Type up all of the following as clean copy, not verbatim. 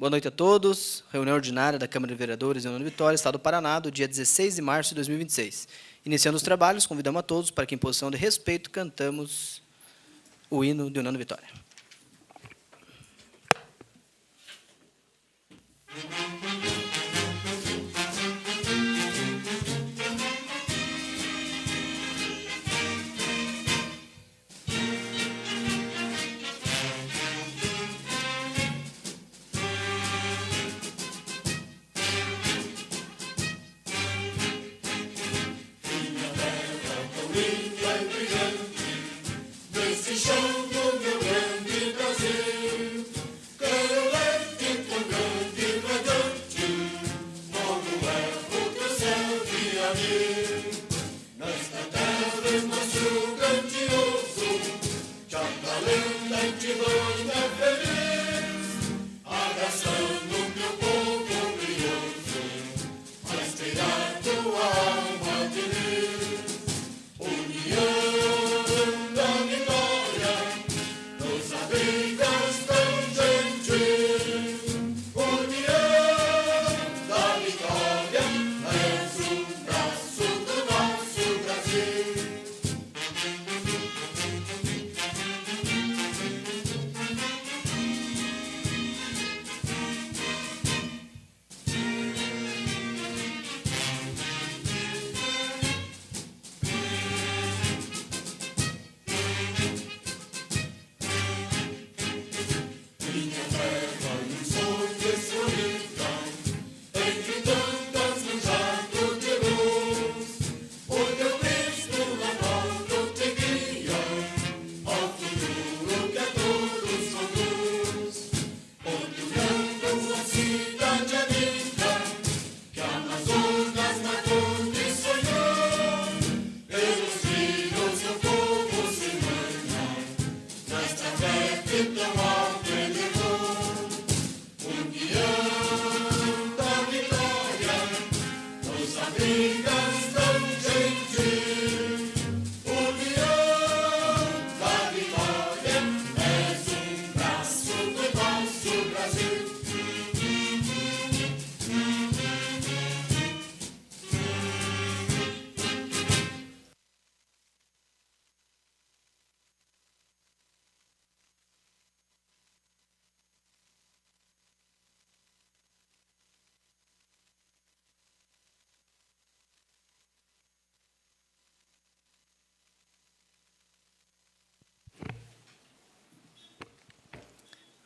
Boa noite a todos. Reunião ordinária da Câmara de Vereadores de União da Vitória, Estado do Paraná, do dia 16 de março de 2026. Iniciando os trabalhos, convidamos a todos para que, em posição de respeito, cantamos o hino de União da Vitória.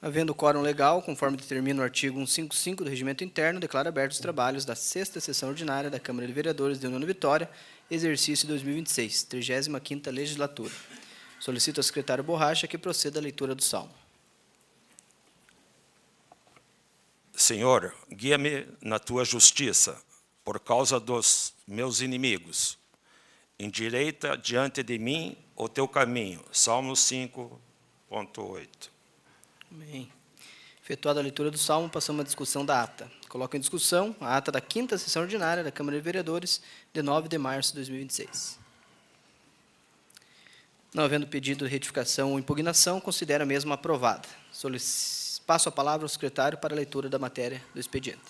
Havendo quórum legal, conforme determina o artigo 155 do Regimento Interno, declaro abertos os trabalhos da 6ª Sessão Ordinária da Câmara de Vereadores de União da Vitória, exercício 2026, 35ª Legislatura. Solicito ao secretário Borracha que proceda à leitura do Salmo. Senhor, guia-me na tua justiça, por causa dos meus inimigos. Endireita diante de mim o teu caminho. Salmo 5.8. Amém. Efetuada a leitura do Salmo, passamos à discussão da ata. Coloco em discussão a ata da 5ª Sessão Ordinária da Câmara de Vereadores, de 9 de março de 2026. Não havendo pedido de retificação ou impugnação, considero a mesma aprovada. Passo a palavra ao secretário para a leitura da matéria do expediente.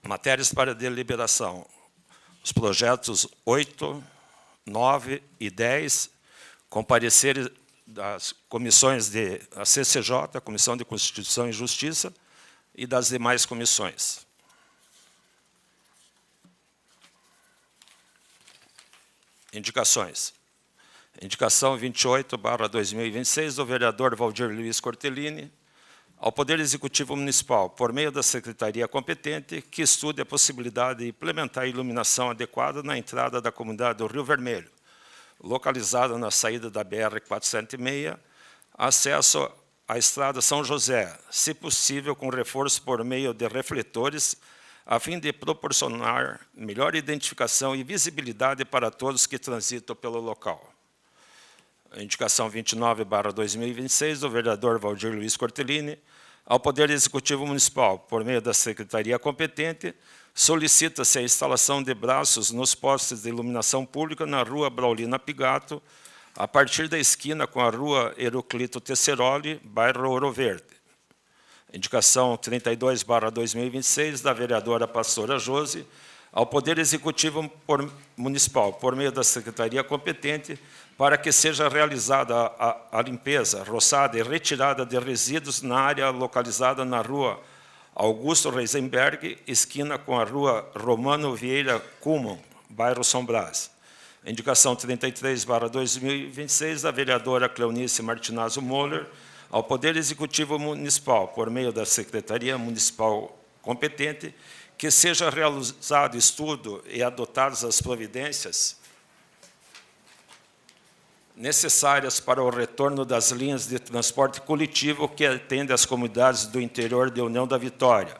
Matérias para deliberação. Os projetos 8, 9 e 10, compareceres das comissões de a CCJ, Comissão de Constituição e Justiça, e das demais comissões. Indicações. Indicação 28/2026 do vereador Valdir Luiz Cortellini ao Poder Executivo Municipal, por meio da Secretaria competente, que estude a possibilidade de implementar a iluminação adequada na entrada da comunidade do Rio Vermelho, localizada na saída da BR-406, acesso à estrada São José, se possível com reforço por meio de refletores, a fim de proporcionar melhor identificação e visibilidade para todos que transitam pelo local. A indicação 29/2026 do vereador Valdir Luiz Cortellini ao Poder Executivo Municipal, por meio da Secretaria competente, solicita-se a instalação de braços nos postes de iluminação pública na rua Braulina Pigato, a partir da esquina com a rua Heroclito Tesseroli, bairro Ouro Verde. Indicação 32/2026, da vereadora Pastora Josi, ao Poder Executivo Municipal, por meio da Secretaria competente, para que seja realizada a limpeza, roçada e retirada de resíduos na área localizada na Rua Augusto Reisenberg, esquina com a Rua Romano Vieira Kuhlmann, bairro São Brás. Indicação 33/2026, da vereadora Cleonice Martinazzo Moller, ao Poder Executivo Municipal, por meio da Secretaria Municipal competente, que seja realizado estudo e adotadas as providências necessárias para o retorno das linhas de transporte coletivo que atendem as comunidades do interior de União da Vitória,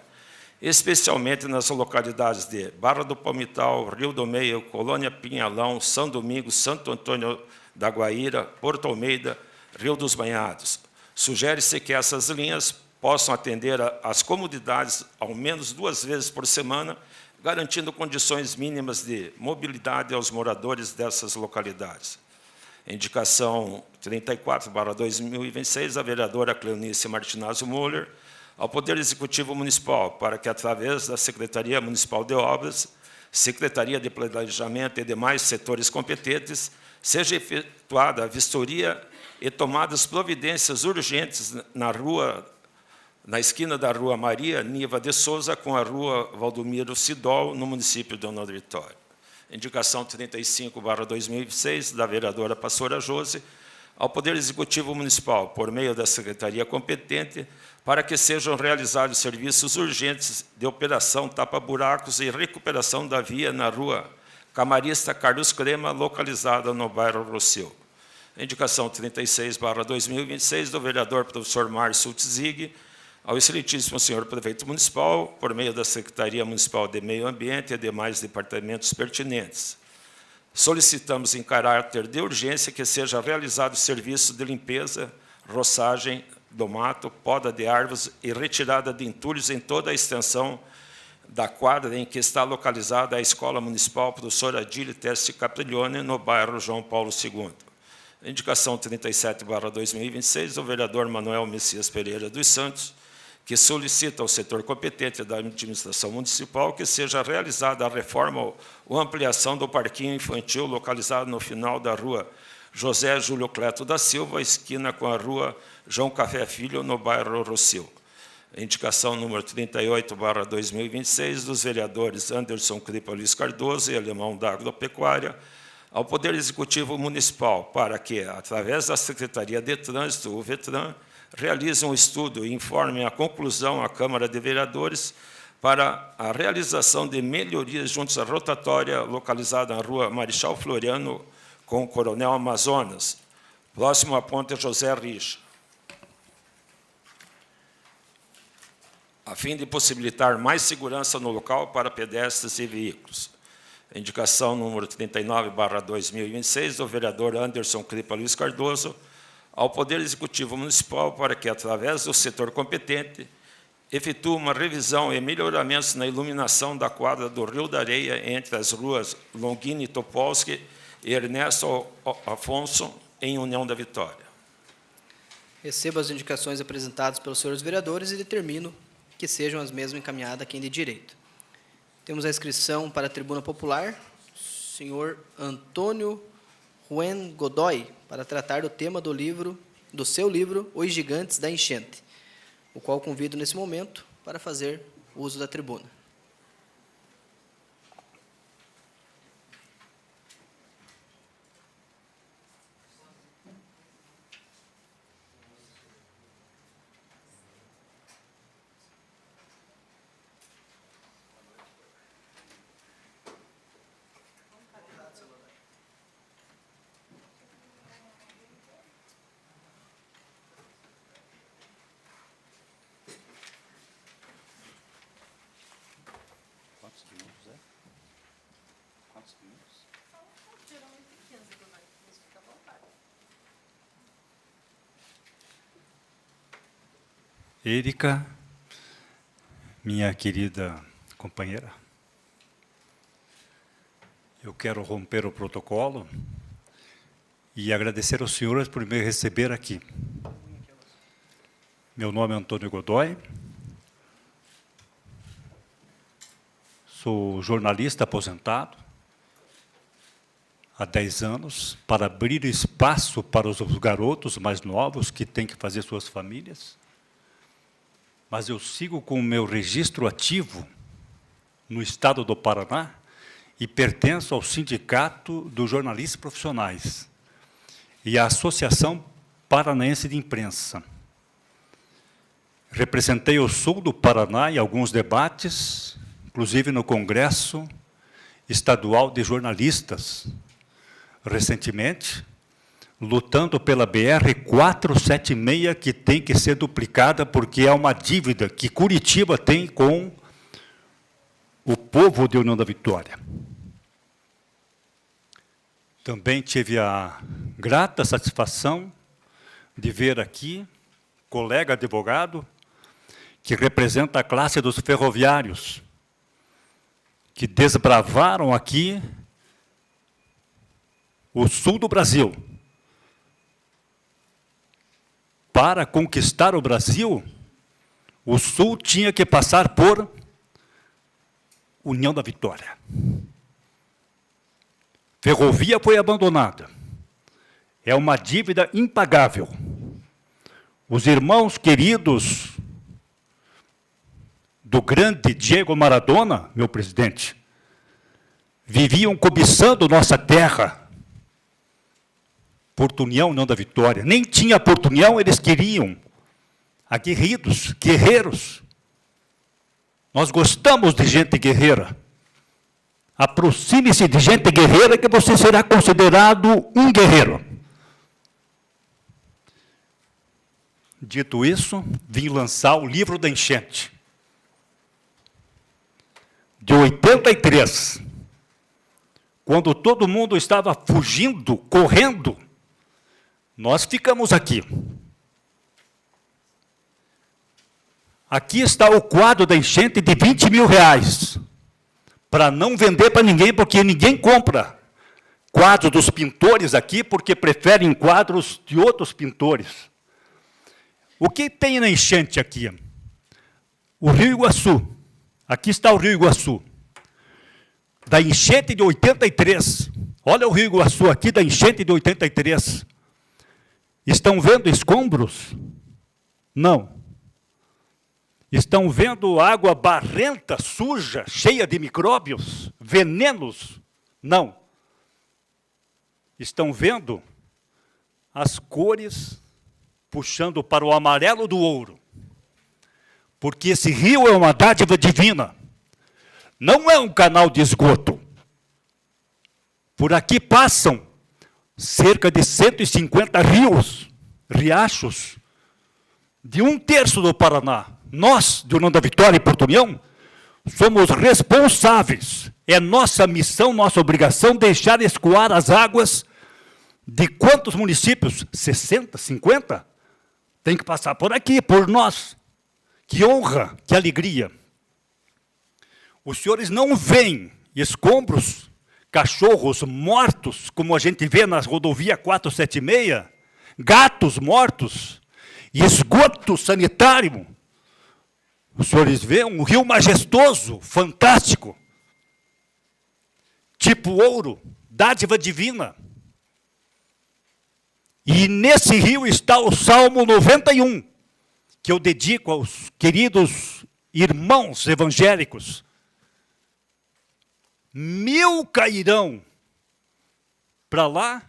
especialmente nas localidades de Barra do Palmital, Rio do Meio, Colônia Pinhalão, São Domingos, Santo Antônio da Guaíra, Porto Almeida, Rio dos Banhados. Sugere-se que essas linhas possam atender às comunidades ao menos 2 vezes por semana, garantindo condições mínimas de mobilidade aos moradores dessas localidades. Indicação 34/2026, da vereadora Cleonice Martinazzo Moller, ao Poder Executivo Municipal, para que, através da Secretaria Municipal de Obras, Secretaria de Planejamento e demais setores competentes, seja efetuada a vistoria e tomadas providências urgentes na esquina da Rua Maria Niva de Souza com a Rua Valdomiro Sidol, no município de União da Vitória. Indicação 35/2006, da vereadora Pastora Josi, ao Poder Executivo Municipal, por meio da Secretaria competente, para que sejam realizados serviços urgentes de operação tapa-buracos e recuperação da via na Rua Camarista Carlos Crema, localizada no bairro Rossio. Indicação 36/2026, do vereador professor Márcio Tzig, ao excelentíssimo senhor prefeito municipal, por meio da Secretaria Municipal de Meio Ambiente e demais departamentos pertinentes. Solicitamos em caráter de urgência que seja realizado serviço de limpeza, roçagem do mato, poda de árvores e retirada de entulhos em toda a extensão da quadra em que está localizada a Escola Municipal Professor Adílio Teste Capriglione, no bairro João Paulo II. Indicação 37/2026, do vereador Manuel Messias Pereira dos Santos, que solicita ao setor competente da administração municipal que seja realizada a reforma ou ampliação do parquinho infantil localizado no final da Rua José Júlio Cleto da Silva, esquina com a Rua João Café Filho, no bairro Rossio. Indicação número 38/2026, dos vereadores Anderson Cripa Luiz Cardoso e Alemão da Agropecuária, ao Poder Executivo Municipal, para que, através da Secretaria de Trânsito, o VETRAN, realize um estudo e informe a conclusão à Câmara de Vereadores para a realização de melhorias junto à rotatória localizada na Rua Marechal Floriano com o Coronel Amazonas, próximo à Ponte José Richa, a fim de possibilitar mais segurança no local para pedestres e veículos. Indicação número 39/2026, do vereador Anderson Cripa Luiz Cardoso, ao Poder Executivo Municipal para que, através do setor competente, efetue uma revisão e melhoramentos na iluminação da quadra do Rio da Areia entre as ruas Longini Topolsky e Ernesto Afonso, em União da Vitória. Recebo as indicações apresentadas pelos senhores vereadores e determino que sejam as mesmas encaminhadas a quem de direito. Temos a inscrição para a tribuna popular, senhor Antônio Juan Godoy, para tratar do tema do seu livro Os Gigantes da Enchente, o qual convido nesse momento para fazer uso da tribuna. Érica, minha querida companheira, eu quero romper o protocolo e agradecer aos senhores por me receber aqui. Meu nome é Antônio Godoy, sou jornalista aposentado há 10 anos, para abrir espaço para os garotos mais novos que têm que fazer suas famílias. Mas eu sigo com o meu registro ativo no estado do Paraná e pertenço ao Sindicato dos Jornalistas Profissionais e à Associação Paranaense de Imprensa. Representei o sul do Paraná em alguns debates, inclusive no Congresso Estadual de Jornalistas, recentemente, lutando pela BR-476, que tem que ser duplicada, porque é uma dívida que Curitiba tem com o povo de União da Vitória. Também tive a grata satisfação de ver aqui, colega advogado, que representa a classe dos ferroviários, que desbravaram aqui o sul do Brasil. Para conquistar o Brasil, o sul tinha que passar por União da Vitória. Ferrovia foi abandonada. É uma dívida impagável. Os irmãos queridos do grande Diego Maradona, meu presidente, viviam cobiçando nossa terra. Porto União, União da Vitória. Nem tinha Porto União, eles queriam. Aguerridos, guerreiros. Nós gostamos de gente guerreira. Aproxime-se de gente guerreira que você será considerado um guerreiro. Dito isso, vim lançar o livro da enchente. De 83, quando todo mundo estava fugindo, correndo, nós ficamos aqui. Aqui está o quadro da enchente de R$20 mil, para não vender para ninguém, porque ninguém compra quadros dos pintores aqui, porque preferem quadros de outros pintores. O que tem na enchente aqui? O Rio Iguaçu. Aqui está o Rio Iguaçu. Da enchente de 83. Olha o Rio Iguaçu aqui, da enchente de 83. Estão vendo escombros? Não. Estão vendo água barrenta, suja, cheia de micróbios, venenos? Não. Estão vendo as cores puxando para o amarelo do ouro. Porque esse rio é uma dádiva divina. Não é um canal de esgoto. Por aqui passam cerca de 150 rios, riachos, de 1/3 do Paraná. Nós, de União da Vitória e Porto União, somos responsáveis. É nossa missão, nossa obrigação, deixar escoar as águas de quantos municípios? 60, 50? Tem que passar por aqui, por nós. Que honra, que alegria. Os senhores não veem escombros, cachorros mortos, como a gente vê na rodovia 476, gatos mortos, e esgoto sanitário. Os senhores veem um rio majestoso, fantástico, tipo ouro, dádiva divina. E nesse rio está o Salmo 91, que eu dedico aos queridos irmãos evangélicos. 1000 cairão para lá,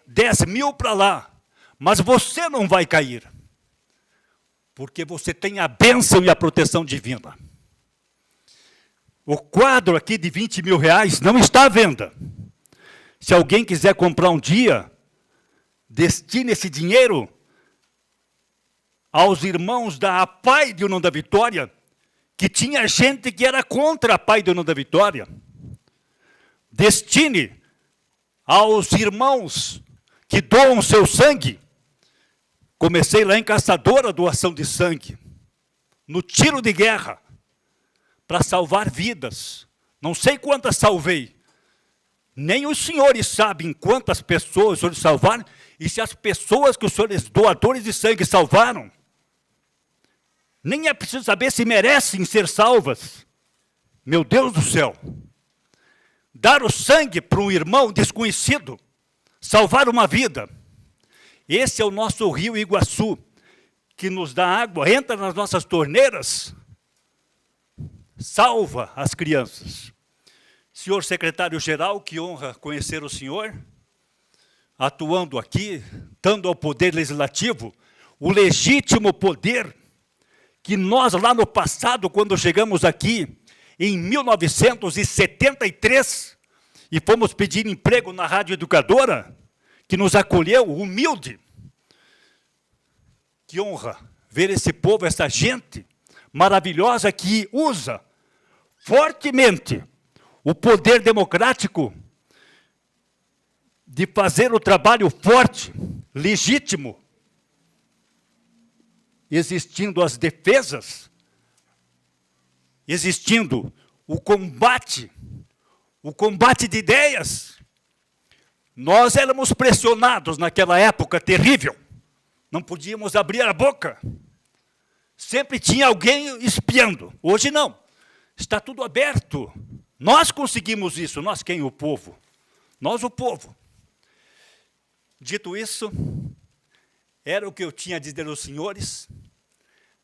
10 mil para lá, mas você não vai cair, porque você tem a bênção e a proteção divina. O quadro aqui de R$20 mil não está à venda. Se alguém quiser comprar um dia, destine esse dinheiro aos irmãos da APAI de União da Vitória, que tinha gente que era contra a APAI de União da Vitória. Destine aos irmãos que doam seu sangue. Comecei lá em Caçadora, doação de sangue, no tiro de guerra, para salvar vidas. Não sei quantas salvei. Nem os senhores sabem quantas pessoas os senhores salvaram, e se as pessoas que os senhores doadores de sangue salvaram, nem é preciso saber se merecem ser salvas. Meu Deus do céu, dar o sangue para um irmão desconhecido, salvar uma vida. Esse é o nosso rio Iguaçu, que nos dá água, entra nas nossas torneiras, salva as crianças. Senhor secretário-geral, que honra conhecer o senhor, atuando aqui, dando ao Poder Legislativo o legítimo poder que nós, lá no passado, quando chegamos aqui, em 1973, e fomos pedir emprego na Rádio Educadora, que nos acolheu, humilde. Que honra ver esse povo, essa gente maravilhosa que usa fortemente o poder democrático de fazer o trabalho forte, legítimo, existindo as defesas, existindo o combate de ideias. Nós éramos pressionados naquela época terrível, não podíamos abrir a boca, sempre tinha alguém espiando. Hoje não, está tudo aberto. Nós conseguimos isso, nós quem? O povo. Nós o povo. Dito isso, era o que eu tinha a dizer aos senhores.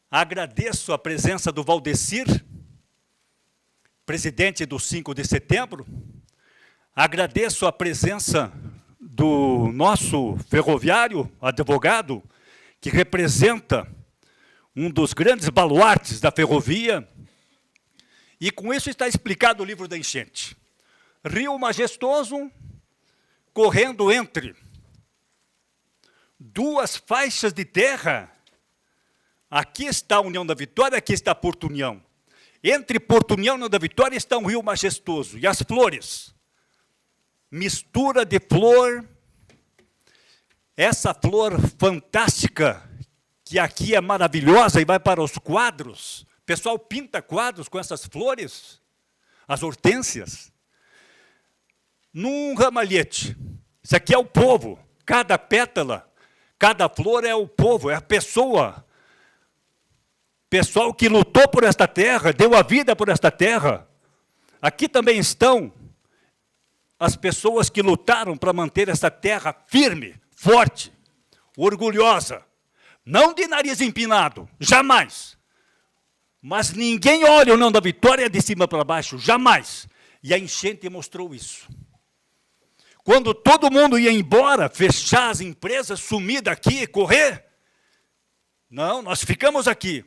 Agradeço a presença do Valdecir, presidente do 5 de setembro. Agradeço a presença do nosso ferroviário, advogado, que representa um dos grandes baluartes da ferrovia. E com isso está explicado o livro da enchente. Rio majestoso, correndo entre duas faixas de terra. Aqui está a União da Vitória, aqui está Porto União. Entre Porto União e União da Vitória está um rio majestoso. E as flores? Mistura de flor. Essa flor fantástica, que aqui é maravilhosa e vai para os quadros. O pessoal pinta quadros com essas flores, as hortênsias. Num ramalhete. Isso aqui é o povo. Cada pétala, cada flor é o povo, é a pessoa. Pessoal que lutou por esta terra, deu a vida por esta terra. Aqui também estão as pessoas que lutaram para manter essa terra firme, forte, orgulhosa. Não de nariz empinado, jamais. Mas ninguém olha o União da Vitória de cima para baixo, jamais. E a enchente mostrou isso. Quando todo mundo ia embora, fechar as empresas, sumir daqui, correr, não, nós ficamos aqui.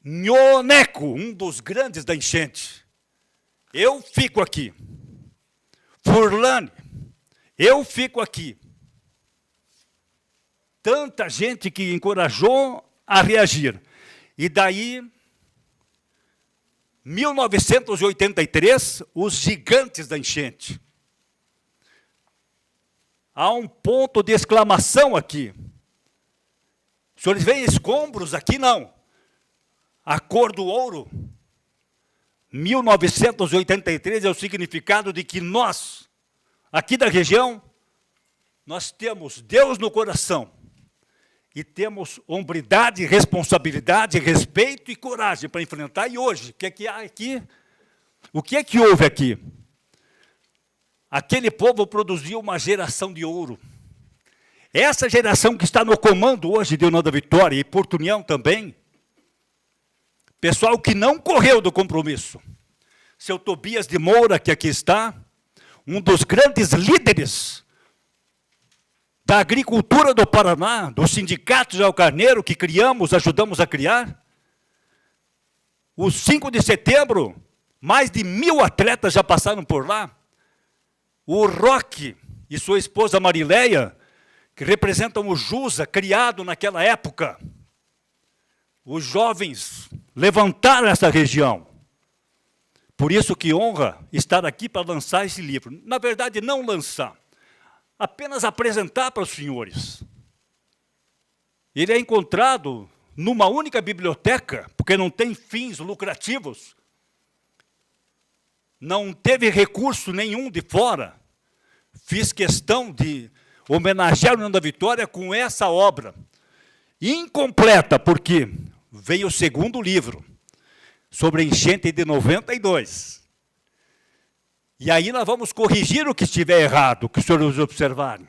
Nhoneco, um dos grandes da enchente. Eu fico aqui. Furlane, eu fico aqui. Tanta gente que encorajou a reagir. E daí, 1983, os gigantes da enchente. Há um ponto de exclamação aqui. Os senhores veem escombros aqui? Não. A cor do ouro, 1983 é o significado de que nós, aqui da região, nós temos Deus no coração e temos hombridade, responsabilidade, respeito e coragem para enfrentar. E hoje, o que é que há aqui? O que é que houve aqui? Aquele povo produziu uma geração de ouro. Essa geração que está no comando hoje de União da Vitória e Porto União também, pessoal que não correu do compromisso. Seu Tobias de Moura, que aqui está, um dos grandes líderes da agricultura do Paraná, do sindicato João Carneiro, que criamos, ajudamos a criar. O 5 de setembro, mais de 1000 atletas já passaram por lá. O Roque e sua esposa Marileia, que representam o Jusa, criado naquela época. Os jovens levantaram essa região. Por isso que honra estar aqui para lançar esse livro. Na verdade, não lançar, apenas apresentar para os senhores. Ele é encontrado numa única biblioteca, porque não tem fins lucrativos. Não teve recurso nenhum de fora. Fiz questão de homenagear a União da Vitória com essa obra. Incompleta, porque veio o segundo livro. sobre a enchente de 92. E aí nós vamos corrigir o que estiver errado, que os senhores observarem.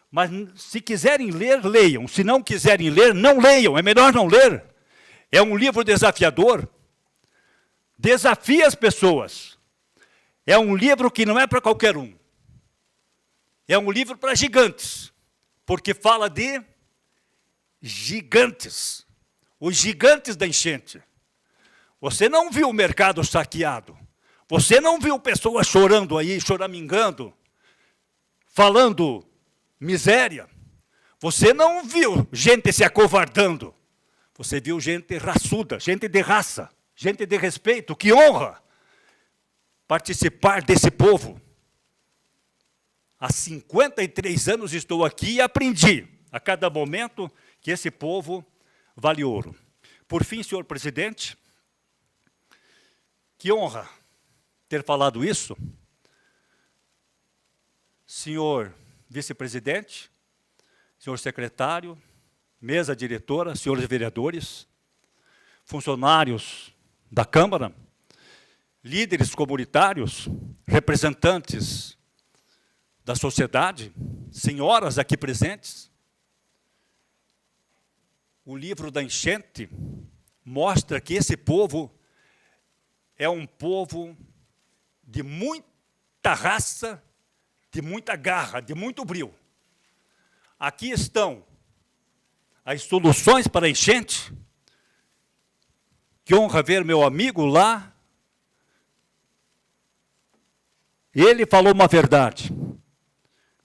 Mas se quiserem ler, leiam. Se não quiserem ler, não leiam. É melhor não ler. É um livro desafiador. Desafia as pessoas. É um livro que não é para qualquer um. É um livro para gigantes. Porque fala de gigantes. Os gigantes da enchente. Você não viu o mercado saqueado. Você não viu pessoas chorando aí, choramingando, falando miséria. Você não viu gente se acovardando. Você viu gente raçuda, gente de raça, gente de respeito, que honra participar desse povo. Há 53 anos estou aqui e aprendi, a cada momento, que esse povo vale ouro. Por fim, senhor presidente, que honra ter falado isso. Senhor vice-presidente, senhor secretário, mesa diretora, senhores vereadores, funcionários da Câmara, líderes comunitários, representantes da sociedade, senhoras aqui presentes. O livro da enchente mostra que esse povo é um povo de muita raça, de muita garra, de muito brio. Aqui estão as soluções para a enchente. Que honra ver meu amigo lá. Ele falou uma verdade.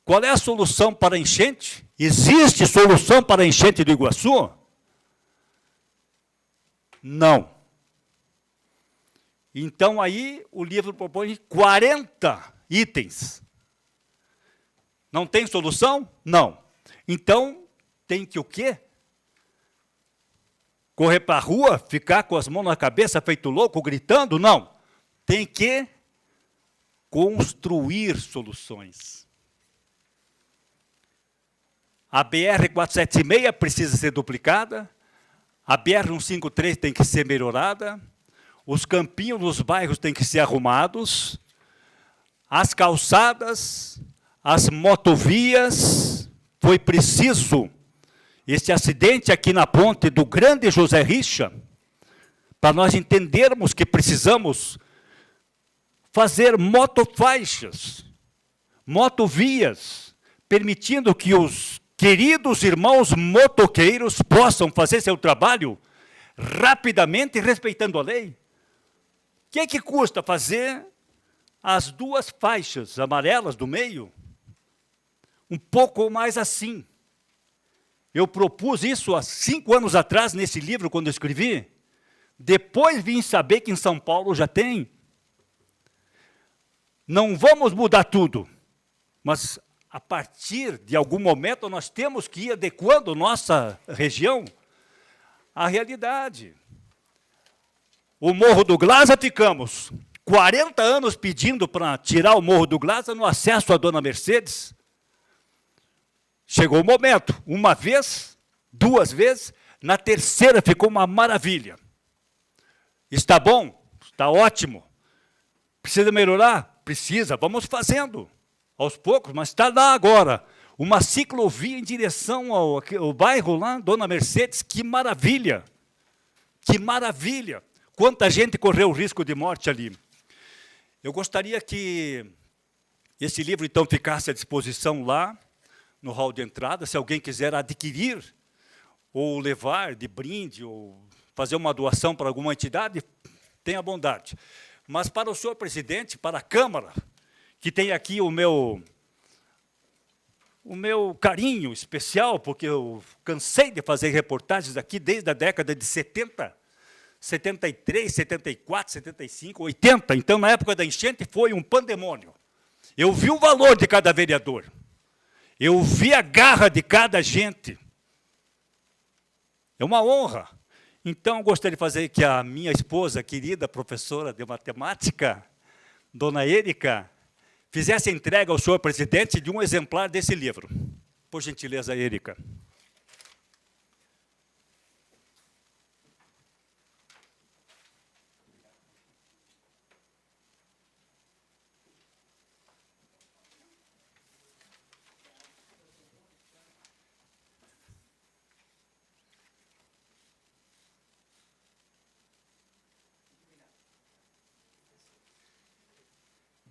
Qual é a solução para a enchente? Existe solução para a enchente do Iguaçu? Não. Então, aí, o livro propõe 40 itens. Não tem solução? Não. Então, tem que o quê? Correr para a rua, ficar com as mãos na cabeça, feito louco, gritando? Não. Tem que construir soluções. A BR-476 precisa ser duplicada, a BR-153 tem que ser melhorada, os campinhos nos bairros têm que ser arrumados, as calçadas, as motovias, foi preciso esse acidente aqui na ponte do Grande José Richa, para nós entendermos que precisamos fazer motofaixas, motovias, permitindo que os queridos irmãos motoqueiros possam fazer seu trabalho rapidamente, respeitando a lei. O que custa fazer as duas faixas amarelas do meio? Um pouco mais assim. Eu propus isso há 5 anos atrás, nesse livro, quando eu escrevi. Depois vim saber que em São Paulo já tem. Não vamos mudar tudo, mas a partir de algum momento nós temos que ir adequando nossa região à realidade. O Morro do Glaza ficamos 40 anos pedindo para tirar o Morro do Glaza no acesso à Dona Mercedes. Chegou o momento, uma vez, 2 vezes, na terceira ficou uma maravilha. Está bom? Está ótimo. Precisa melhorar? Precisa, vamos fazendo, aos poucos, mas está lá agora. Uma ciclovia em direção ao bairro lá, Dona Mercedes, que maravilha. Que maravilha. Quanta gente correu o risco de morte ali. Eu gostaria que esse livro, então, ficasse à disposição lá, no hall de entrada, se alguém quiser adquirir, ou levar de brinde, ou fazer uma doação para alguma entidade, tenha bondade. Mas para o senhor presidente, para a Câmara, que tem aqui o meu carinho especial, porque eu cansei de fazer reportagens aqui desde a década de 70, 73, 74, 75, 80. Então, na época da enchente, foi um pandemônio. Eu vi o valor de cada vereador. Eu vi a garra de cada gente. É uma honra. Então, eu gostaria de fazer que a minha esposa, querida professora de matemática, dona Érica, fizesse entrega ao senhor presidente de um exemplar desse livro. Por gentileza, Érica.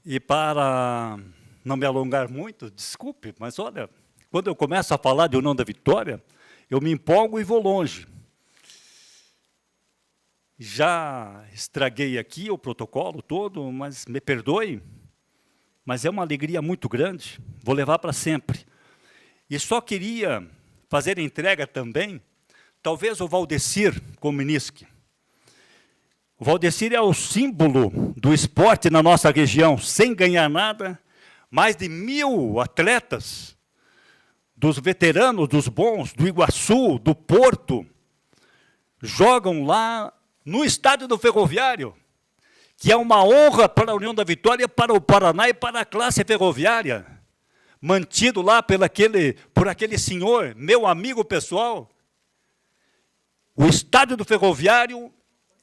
E para não me alongar muito, desculpe, mas olha, quando eu começo a falar de União da Vitória, eu me empolgo e vou longe. Já estraguei aqui o protocolo todo, mas me perdoe, mas é uma alegria muito grande, vou levar para sempre. E só queria fazer entrega também, talvez o Valdecir Kominiski. O Valdecir é o símbolo do esporte na nossa região, sem ganhar nada, mais de 1000 atletas, dos veteranos, dos bons, do Iguaçu, do Porto, jogam lá no estádio do Ferroviário, que é uma honra para a União da Vitória, para o Paraná e para a classe ferroviária, mantido lá por aquele senhor, meu amigo pessoal. O estádio do Ferroviário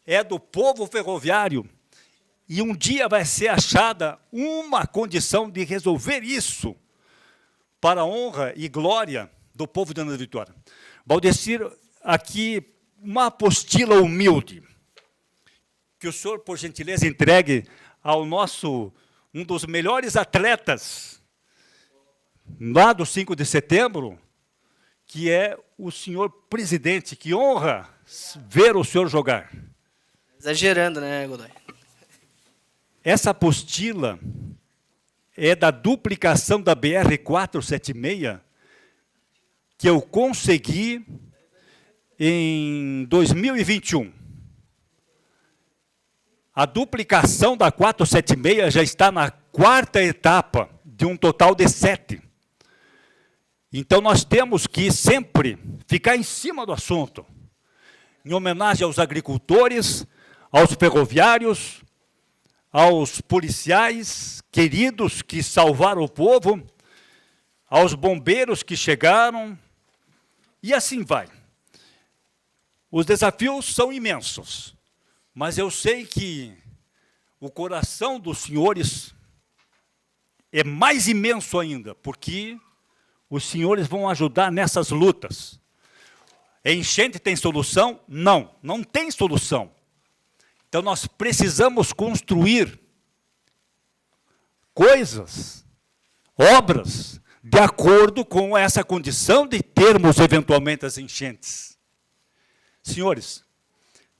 é do povo ferroviário, e um dia vai ser achada uma condição de resolver isso, para a honra e glória do povo de União da Vitória. Valdecir, aqui, uma apostila humilde, que o senhor, por gentileza, entregue ao nosso, um dos melhores atletas, lá do 5 de setembro, que é o senhor presidente, que honra ver o senhor jogar. Exagerando, né, Godoy? Essa apostila é da duplicação da BR-476, que eu consegui em 2021. A duplicação da 476 já está na 4ª etapa, de um total de 7. Então, nós temos que sempre ficar em cima do assunto, em homenagem aos agricultores, aos ferroviários, aos policiais queridos que salvaram o povo, aos bombeiros que chegaram, e assim vai. Os desafios são imensos, mas eu sei que o coração dos senhores é mais imenso ainda, porque os senhores vão ajudar nessas lutas. Enchente tem solução? Não, não tem solução. Então, nós precisamos construir coisas, obras, de acordo com essa condição de termos, eventualmente, as enchentes. Senhores,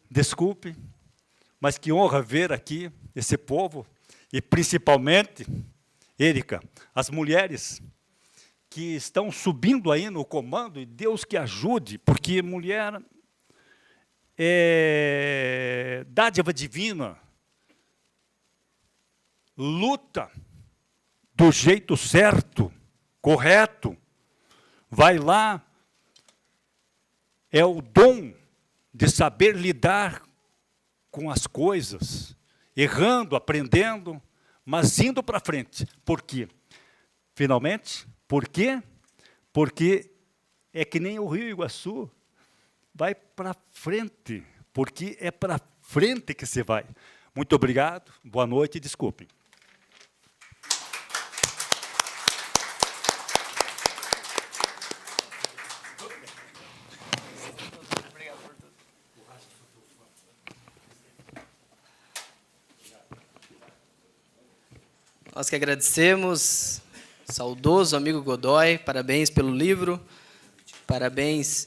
desculpe, mas que honra ver aqui esse povo, e principalmente, Érica, as mulheres que estão subindo aí no comando, e Deus que ajude, porque mulher é dádiva divina, luta do jeito certo, correto, vai lá, é o dom de saber lidar com as coisas, errando, aprendendo, mas indo para frente. Por quê? Finalmente, por quê? Porque é que nem o Rio Iguaçu, vai para frente, porque é para frente que você vai. Muito obrigado, boa noite e desculpem. Nós que agradecemos, saudoso amigo Godoy, parabéns pelo livro, parabéns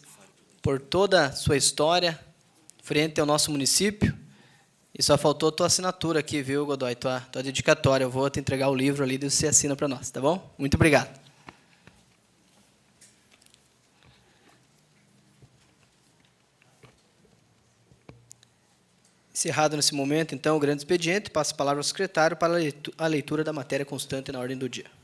por toda a sua história frente ao nosso município. E só faltou tua assinatura aqui, viu, Godoy? Tua dedicatória. Eu vou te entregar o livro ali e você assina para nós, tá bom? Muito obrigado. Encerrado nesse momento, então, o grande expediente, passo a palavra ao secretário para a leitura da matéria constante na ordem do dia.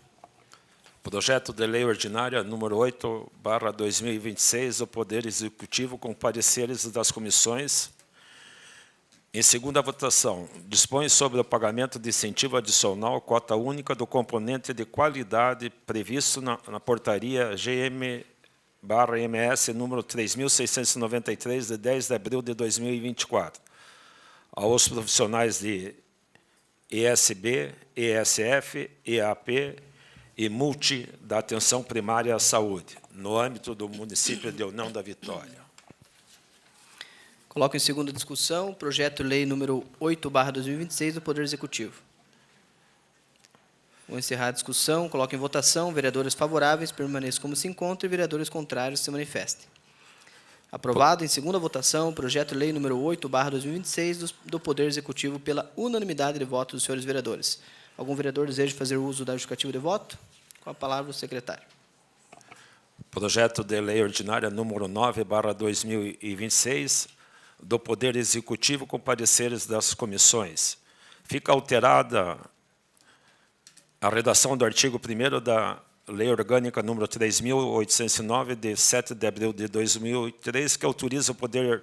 Projeto de Lei Ordinária número 8/2026, o Poder Executivo com pareceres das comissões. Em segunda votação, dispõe sobre o pagamento de incentivo adicional cota única do componente de qualidade previsto na portaria GM/MS número 3.693, de 10 de abril de 2024, aos profissionais de ESB, ESF, EAP e multi da atenção primária à saúde, no âmbito do município de União da Vitória. Coloco em segunda discussão o projeto-lei número 8/2026 do Poder Executivo. Vou encerrar a discussão. Coloco em votação. Vereadores favoráveis permaneçam como se encontram e vereadores contrários se manifestem. Aprovado em segunda votação o projeto de lei número 8/2026 do Poder Executivo pela unanimidade de votos dos senhores vereadores. Algum vereador deseja fazer uso da justificativa de voto? Com a palavra o secretário. Projeto de lei ordinária número 9/2026 do Poder Executivo com pareceres das comissões. Fica alterada a redação do artigo 1º da Lei Orgânica número 3.809, de 7 de abril de 2003, que autoriza o Poder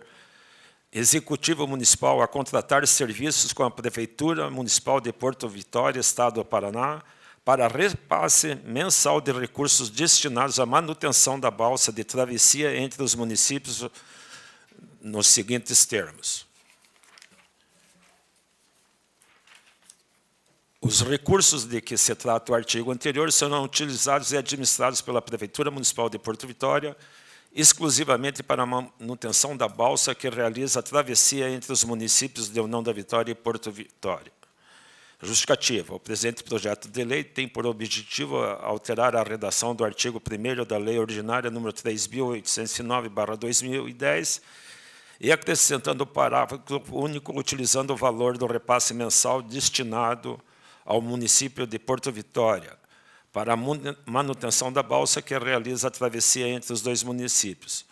Executivo Municipal a contratar serviços com a Prefeitura Municipal de Porto Vitória, Estado do Paraná, para repasse mensal de recursos destinados à manutenção da balsa de travessia entre os municípios nos seguintes termos. Os recursos de que se trata o artigo anterior serão utilizados e administrados pela Prefeitura Municipal de Porto Vitória exclusivamente para a manutenção da balsa que realiza a travessia entre os municípios de União da Vitória e Porto Vitória. Justificativa. O presente projeto de lei tem por objetivo alterar a redação do artigo 1º da Lei Ordinária número 3.809/2010 e acrescentando o parágrafo único utilizando o valor do repasse mensal destinado ao município de Porto Vitória para a manutenção da balsa que realiza a travessia entre os dois municípios.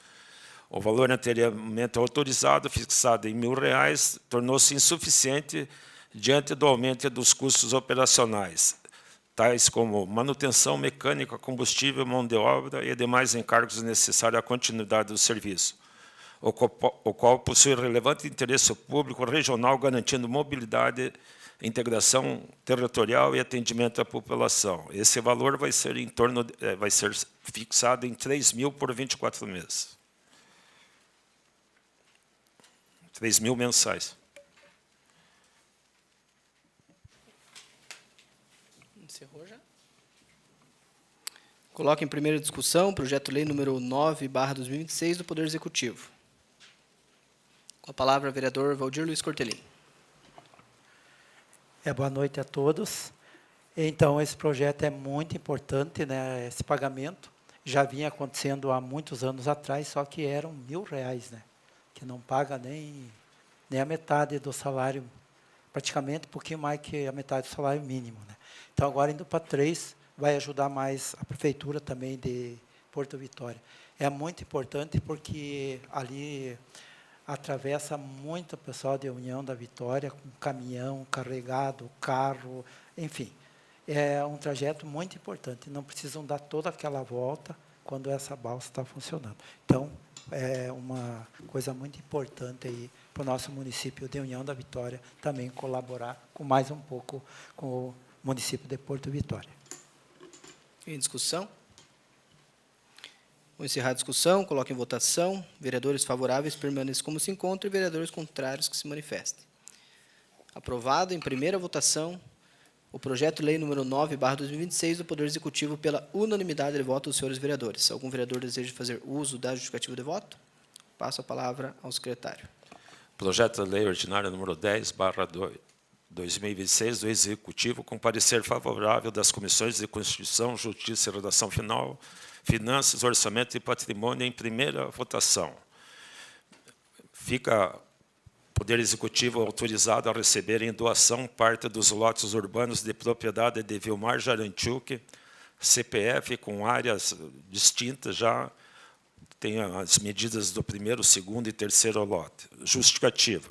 O valor anteriormente autorizado, fixado em R$ 1.000, tornou-se insuficiente diante do aumento dos custos operacionais, tais como manutenção mecânica, combustível, mão de obra e demais encargos necessários à continuidade do serviço, o qual possui relevante interesse público regional, garantindo mobilidade, integração territorial e atendimento à população. Esse valor vai ser vai ser fixado em 3.000 por 24 meses. 3.000 mensais. Encerrou já? Coloco em primeira discussão o projeto de lei número 9/2026 do Poder Executivo. Com a palavra, vereador Valdir Luiz Cortelini. Boa noite a todos. Então, esse projeto é muito importante, né? Esse pagamento já vinha acontecendo há muitos anos atrás, só que eram R$ 1.000, né? Que não paga nem a metade do salário, praticamente um pouquinho mais que a metade do salário mínimo, né? Então, agora indo para 3, vai ajudar mais a Prefeitura também de Porto Vitória. É muito importante porque ali atravessa muito pessoal de União da Vitória, com caminhão, carregado, carro, enfim. É um trajeto muito importante, não precisam dar toda aquela volta quando essa balsa está funcionando. Então, é uma coisa muito importante aí para o nosso município de União da Vitória também colaborar com mais um pouco com o município de Porto Vitória. Em discussão? Vou encerrar a discussão, coloco em votação. Vereadores favoráveis permaneçam como se encontram e vereadores contrários que se manifestem. Aprovado em primeira votação o projeto de lei número 9/2026 do Poder Executivo pela unanimidade de votos dos senhores vereadores. Algum vereador deseja fazer uso da justificativa de voto? Passo a palavra ao secretário. Projeto de lei ordinária número 10/2026 do Executivo com parecer favorável das comissões de Constituição, Justiça e Redação Final, Finanças, Orçamento e Patrimônio em primeira votação. Fica o Poder Executivo autorizado a receber em doação parte dos lotes urbanos de propriedade de Vilmar Jaranchuk, CPF, com áreas distintas, já tem as medidas do primeiro, segundo e terceiro lote. Justificativa.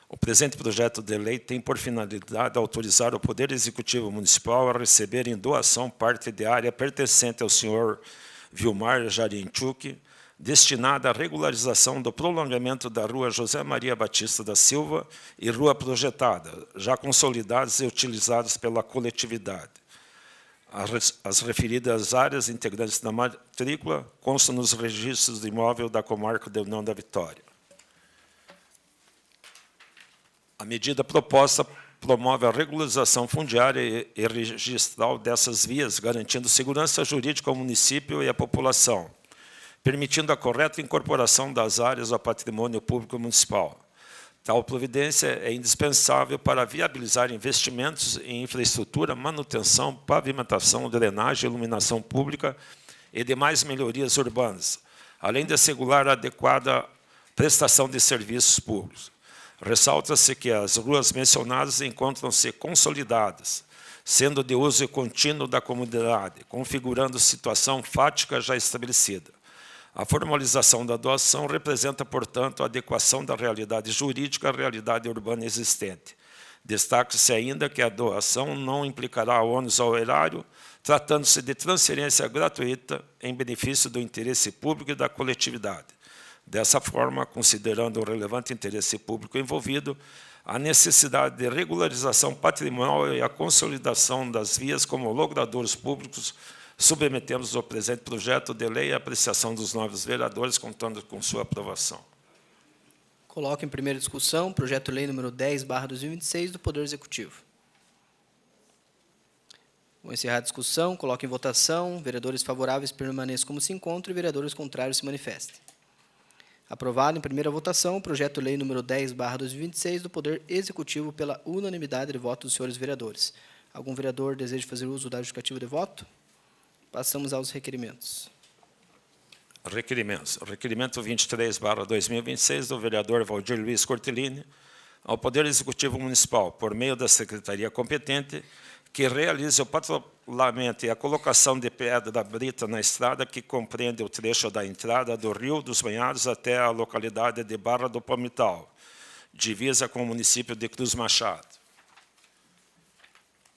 O presente projeto de lei tem por finalidade autorizar o Poder Executivo Municipal a receber em doação parte de área pertencente ao senhor Vilmar Jaranchuk, destinada à regularização do prolongamento da Rua José Maria Batista da Silva e Rua Projetada, já consolidadas e utilizadas pela coletividade. As referidas áreas integrantes da matrícula constam nos registros de imóvel da comarca de União da Vitória. A medida proposta promove a regularização fundiária e registral dessas vias, garantindo segurança jurídica ao município e à população, permitindo a correta incorporação das áreas ao patrimônio público municipal. Tal providência é indispensável para viabilizar investimentos em infraestrutura, manutenção, pavimentação, drenagem, iluminação pública e demais melhorias urbanas, além de assegurar a adequada prestação de serviços públicos. Ressalta-se que as ruas mencionadas encontram-se consolidadas, sendo de uso contínuo da comunidade, configurando situação fática já estabelecida. A formalização da doação representa, portanto, a adequação da realidade jurídica à realidade urbana existente. Destaca-se ainda que a doação não implicará ônus ao erário, tratando-se de transferência gratuita em benefício do interesse público e da coletividade. Dessa forma, considerando o relevante interesse público envolvido, a necessidade de regularização patrimonial e a consolidação das vias como logradouros públicos, submetemos o presente projeto de lei à apreciação dos novos vereadores, contando com sua aprovação. Coloco em primeira discussão o projeto-lei número 10/2026 do Poder Executivo. Vou encerrar a discussão, coloco em votação. Vereadores favoráveis permaneçam como se encontram e vereadores contrários se manifestem. Aprovado em primeira votação o projeto-lei número 10/2026 do Poder Executivo pela unanimidade de votos dos senhores vereadores. Algum vereador deseja fazer uso da justificativa de voto? Passamos aos requerimentos. Requerimentos. Requerimento 23/2026 do vereador Valdir Luiz Cortellini ao Poder Executivo Municipal, por meio da Secretaria competente, que realize o patrulhamento e a colocação de pedra brita na estrada que compreende o trecho da entrada do Rio dos Banhados até a localidade de Barra do Palmital, divisa com o município de Cruz Machado,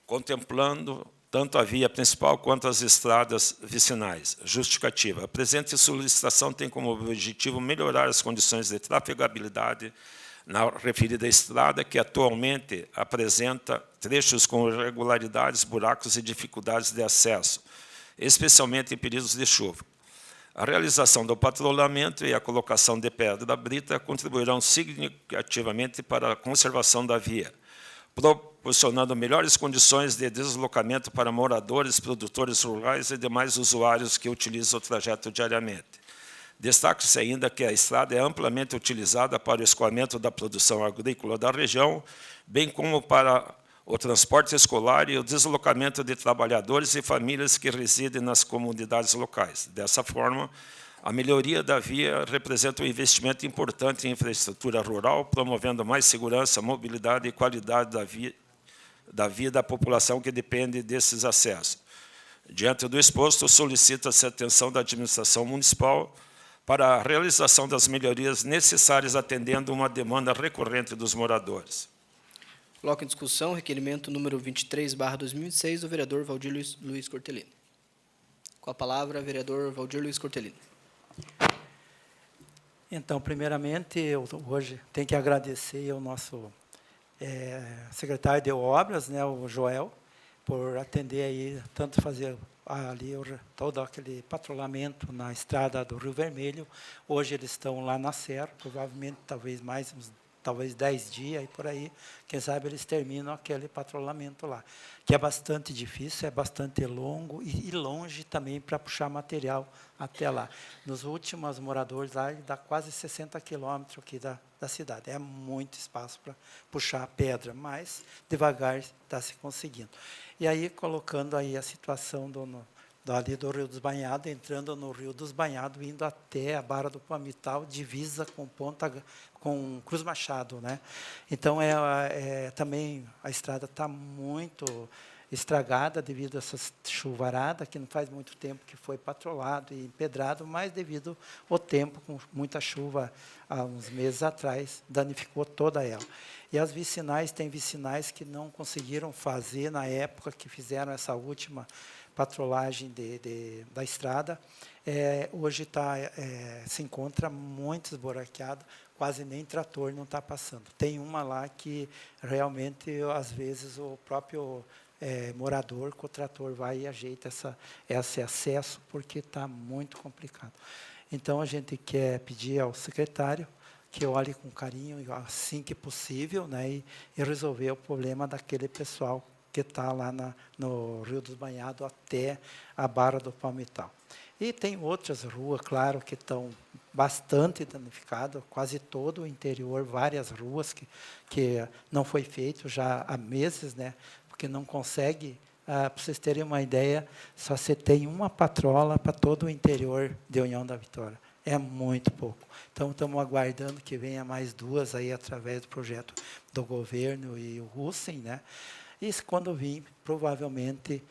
contemplando tanto a via principal quanto as estradas vicinais. Justificativa. A presente solicitação tem como objetivo melhorar as condições de trafegabilidade na referida estrada, que atualmente apresenta trechos com irregularidades, buracos e dificuldades de acesso, especialmente em períodos de chuva. A realização do patrulhamento e a colocação de pedra brita contribuirão significativamente para a conservação da via, proporcionando melhores condições de deslocamento para moradores, produtores rurais e demais usuários que utilizam o trajeto diariamente. Destaca-se ainda que a estrada é amplamente utilizada para o escoamento da produção agrícola da região, bem como para o transporte escolar e o deslocamento de trabalhadores e famílias que residem nas comunidades locais. Dessa forma, a melhoria da via representa um investimento importante em infraestrutura rural, promovendo mais segurança, mobilidade e qualidade da vida da população que depende desses acessos. Diante do exposto, solicita-se a atenção da administração municipal para a realização das melhorias necessárias, atendendo uma demanda recorrente dos moradores. Coloco em discussão o requerimento número 23/2006 do vereador Valdir Luiz Cortellini. Com a palavra, vereador Valdir Luiz Cortellini. Então, primeiramente, eu hoje tenho que agradecer ao nosso secretário de Obras, né, o Joel, por atender aí, tanto fazer ali todo aquele patrulhamento na estrada do Rio Vermelho. Hoje eles estão lá na Serra, provavelmente talvez 10 dias e por aí, quem sabe eles terminam aquele patrulhamento lá, que é bastante difícil, é bastante longo e longe também para puxar material até lá. Nos últimos moradores lá, ele dá quase 60 quilômetros aqui da cidade. É muito espaço para puxar a pedra, mas devagar está se conseguindo. E aí, colocando aí a situação ali do Rio dos Banhados, entrando no Rio dos Banhados, indo até a Barra do Palmital, divisa com Cruz Machado, né? Então, também a estrada está muito estragada devido a essa chuvarada, que não faz muito tempo que foi patrolado e empedrado, mas devido ao tempo, com muita chuva, há uns meses atrás, danificou toda ela. E as vicinais, tem vicinais que não conseguiram fazer na época que fizeram essa última patrolagem da estrada. Hoje se encontra muito esburaqueado, quase nem trator não está passando. Tem uma lá que realmente, às vezes, o próprio morador com o trator vai e ajeita esse acesso, porque está muito complicado. Então, a gente quer pedir ao secretário que olhe com carinho, assim que possível, né, e resolver o problema daquele pessoal que está lá no Rio dos Banhados até a Barra do Palmital. E tem outras ruas, claro, que estão bastante danificadas, quase todo o interior, várias ruas que não foi feito já há meses, né, porque não consegue, para vocês terem uma ideia, só se tem uma patrola para todo o interior de União da Vitória. É muito pouco. Então, estamos aguardando que venha mais 2 aí através do projeto do governo e o Russen, né? E quando vir, provavelmente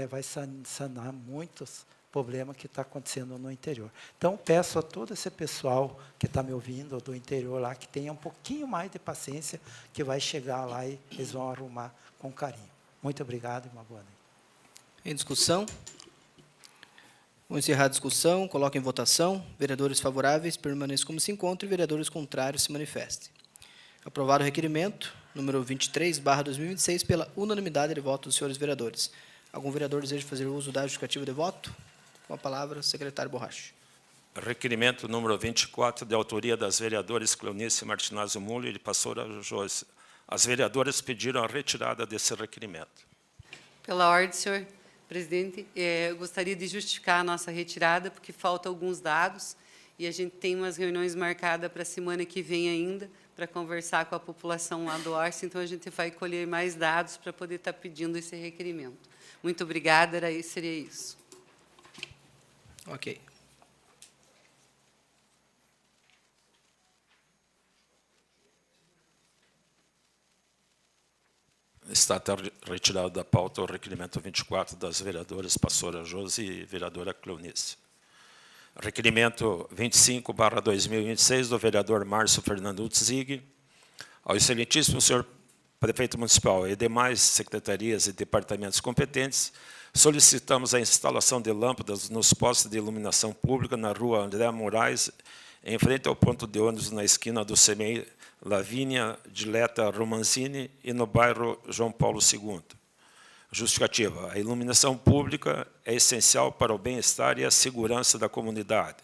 vai sanar muitos problemas que está acontecendo no interior. Então, peço a todo esse pessoal que está me ouvindo do interior lá, que tenha um pouquinho mais de paciência, que vai chegar lá e eles vão arrumar com carinho. Muito obrigado e uma boa noite. Em discussão? Vou encerrar a discussão, coloco em votação. Vereadores favoráveis permaneçam como se encontram e vereadores contrários se manifestem. Aprovado o requerimento, número 23/2026, pela unanimidade de votos dos senhores vereadores. Algum vereador deseja fazer uso da justificativa de voto? Com a palavra, secretário Borracha. Requerimento número 24, de autoria das vereadoras Cleonice Martinazzo Muller e pastora Josi. As vereadoras pediram a retirada desse requerimento. Pela ordem, senhor presidente, eu gostaria de justificar a nossa retirada, porque faltam alguns dados, e a gente tem umas reuniões marcadas para a semana que vem ainda, para conversar com a população lá do Orce, então a gente vai colher mais dados para poder estar pedindo esse requerimento. Muito obrigada, seria isso. Ok. Está retirado da pauta o requerimento 24 das vereadoras pastora Josi e vereadora Cleonice. Requerimento 25/2026 do vereador Márcio Fernando Utzig. Ao excelentíssimo senhor prefeito municipal e demais secretarias e departamentos competentes, solicitamos a instalação de lâmpadas nos postos de iluminação pública na rua André Moraes, em frente ao ponto de ônibus na esquina do CEMEI Lavínia Dileta Romanzini e no bairro João Paulo II. Justificativa. A iluminação pública é essencial para o bem-estar e a segurança da comunidade,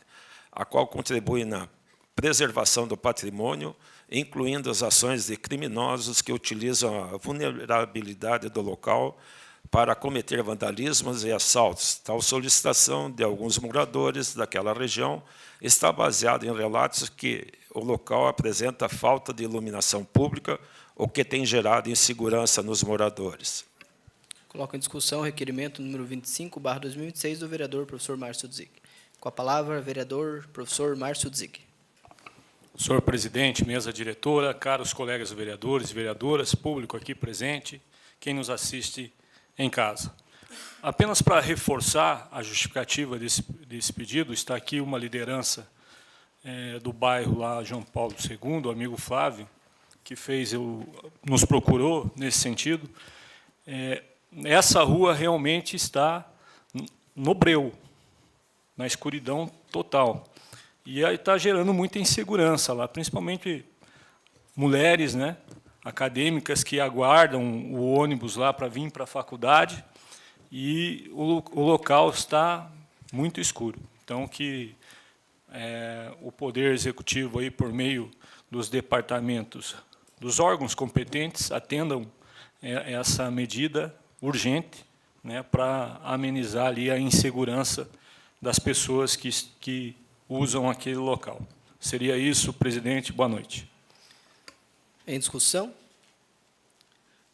a qual contribui na preservação do patrimônio, incluindo as ações de criminosos que utilizam a vulnerabilidade do local para cometer vandalismos e assaltos. Tal solicitação de alguns moradores daquela região está baseada em relatos que o local apresenta falta de iluminação pública, o que tem gerado insegurança nos moradores. Coloco em discussão o requerimento número 25/2026 do vereador professor Márcio Utzig. Com a palavra, vereador professor Márcio Utzig. Senhor presidente, mesa diretora, caros colegas vereadores e vereadoras, público aqui presente, quem nos assiste em casa. Apenas para reforçar a justificativa desse pedido, está aqui uma liderança do bairro lá, João Paulo II, o amigo Flávio, que nos procurou nesse sentido. Essa rua realmente está no breu, na escuridão total. E aí está gerando muita insegurança lá, principalmente mulheres, né, acadêmicas que aguardam o ônibus lá para vir para a faculdade, e o local está muito escuro. Então, que o Poder Executivo, aí, por meio dos departamentos, dos órgãos competentes, atendam essa medida urgente, né, para amenizar ali a insegurança das pessoas que usam aquele local. Seria isso, presidente. Boa noite. Em discussão?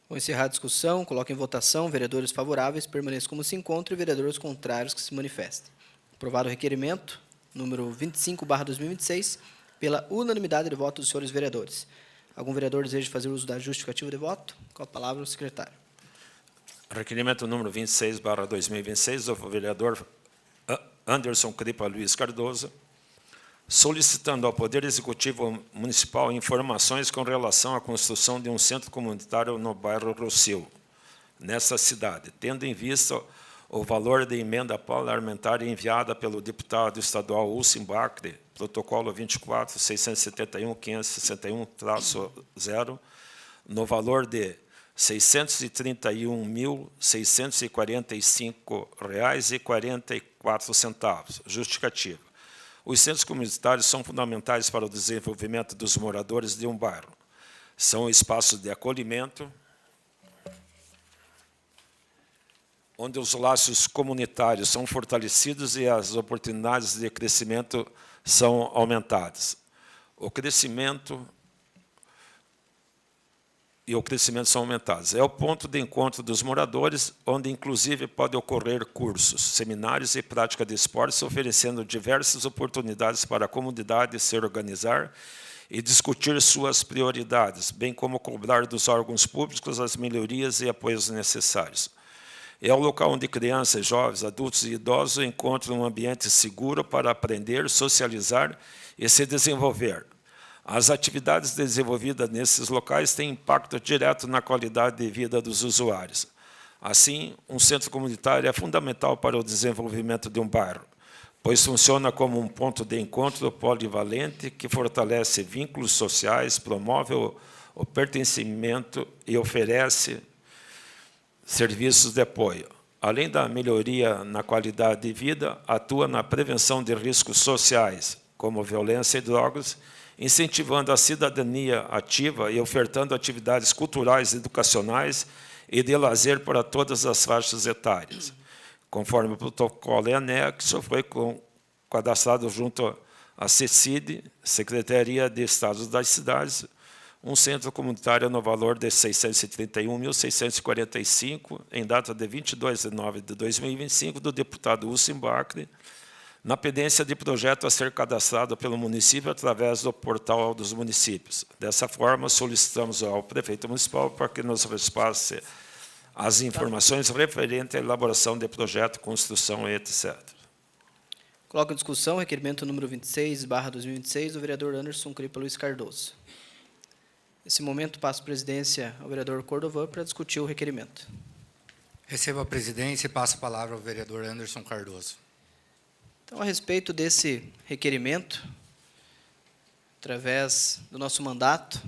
Vou encerrar a discussão, coloco em votação. Vereadores favoráveis permaneçam como se encontram e vereadores contrários que se manifestem. Aprovado o requerimento, número 25/2026, pela unanimidade de votos dos senhores vereadores. Algum vereador deseja fazer uso da justificativa de voto? Com a palavra, o secretário. Requerimento número 26/2026 do vereador Anderson Cripa Luiz Cardoso, solicitando ao Poder Executivo Municipal informações com relação à construção de um centro comunitário no bairro Rossio, nessa cidade, tendo em vista o valor da emenda parlamentar enviada pelo deputado estadual Ulcim Bacri, protocolo 24.671.561-0, no valor de R$ 631.645,44. Justificativa. Os centros comunitários são fundamentais para o desenvolvimento dos moradores de um bairro. São espaços de acolhimento, onde os laços comunitários são fortalecidos e as oportunidades de crescimento são aumentadas. O crescimento são aumentados. É o ponto de encontro dos moradores, onde, inclusive, pode ocorrer cursos, seminários e prática de esportes, oferecendo diversas oportunidades para a comunidade se organizar e discutir suas prioridades, bem como cobrar dos órgãos públicos as melhorias e apoios necessários. É o local onde crianças, jovens, adultos e idosos encontram um ambiente seguro para aprender, socializar e se desenvolver. As atividades desenvolvidas nesses locais têm impacto direto na qualidade de vida dos usuários. Assim, um centro comunitário é fundamental para o desenvolvimento de um bairro, pois funciona como um ponto de encontro polivalente que fortalece vínculos sociais, promove o pertencimento e oferece serviços de apoio. Além da melhoria na qualidade de vida, atua na prevenção de riscos sociais, como violência e drogas, incentivando a cidadania ativa e ofertando atividades culturais, educacionais e de lazer para todas as faixas etárias. Conforme o protocolo em anexo, foi cadastrado junto à CECID, Secretaria de Estado das Cidades, um centro comunitário no valor de R$ 631.645, em data de 22 de nove de 2025, do deputado Wilson Bacri, na pendência de projeto a ser cadastrado pelo município através do portal dos municípios. Dessa forma, solicitamos ao prefeito municipal para que nos repasse as informações referentes à elaboração de projeto, construção e etc. Coloco em discussão o requerimento número 26/2026 do vereador Anderson Cripa Luiz Cardoso. Nesse momento, passo a presidência ao vereador Cordovan para discutir o requerimento. Recebo a presidência e passo a palavra ao vereador Anderson Cardoso. Então, a respeito desse requerimento, através do nosso mandato,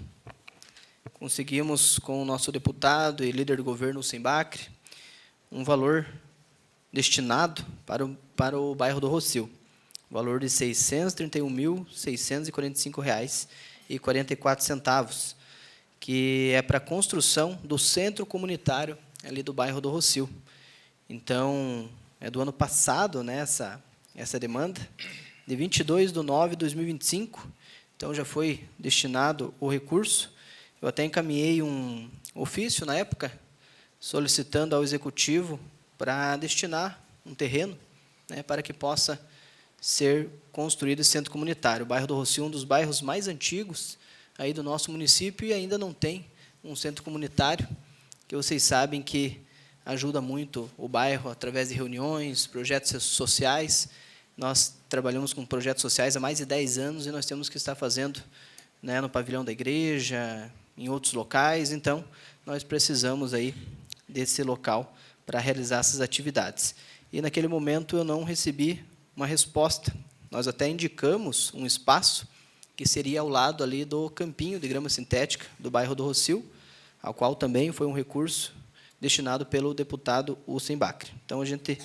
conseguimos, com o nosso deputado e líder do governo, Wilson Bacri, um valor destinado para o bairro do Rossio, valor de R$ 631.645,44, que é para a construção do centro comunitário ali do bairro do Rossio. Então, é do ano passado, né, essa demanda, de 22 de nove de 2025, então já foi destinado o recurso. Eu até encaminhei um ofício, na época, solicitando ao Executivo para destinar um terreno, né, para que possa ser construído esse centro comunitário. O bairro do Rossio é um dos bairros mais antigos aí do nosso município e ainda não tem um centro comunitário, que vocês sabem que ajuda muito o bairro através de reuniões, projetos sociais. Nós trabalhamos com projetos sociais há mais de 10 anos e nós temos que estar fazendo, né, no pavilhão da igreja, em outros locais. Então, nós precisamos aí desse local para realizar essas atividades. E, naquele momento, eu não recebi uma resposta. Nós até indicamos um espaço que seria ao lado ali do campinho de grama sintética do bairro do Rossio, ao qual também foi um recurso destinado pelo deputado Wilson Bacri. Então, a gente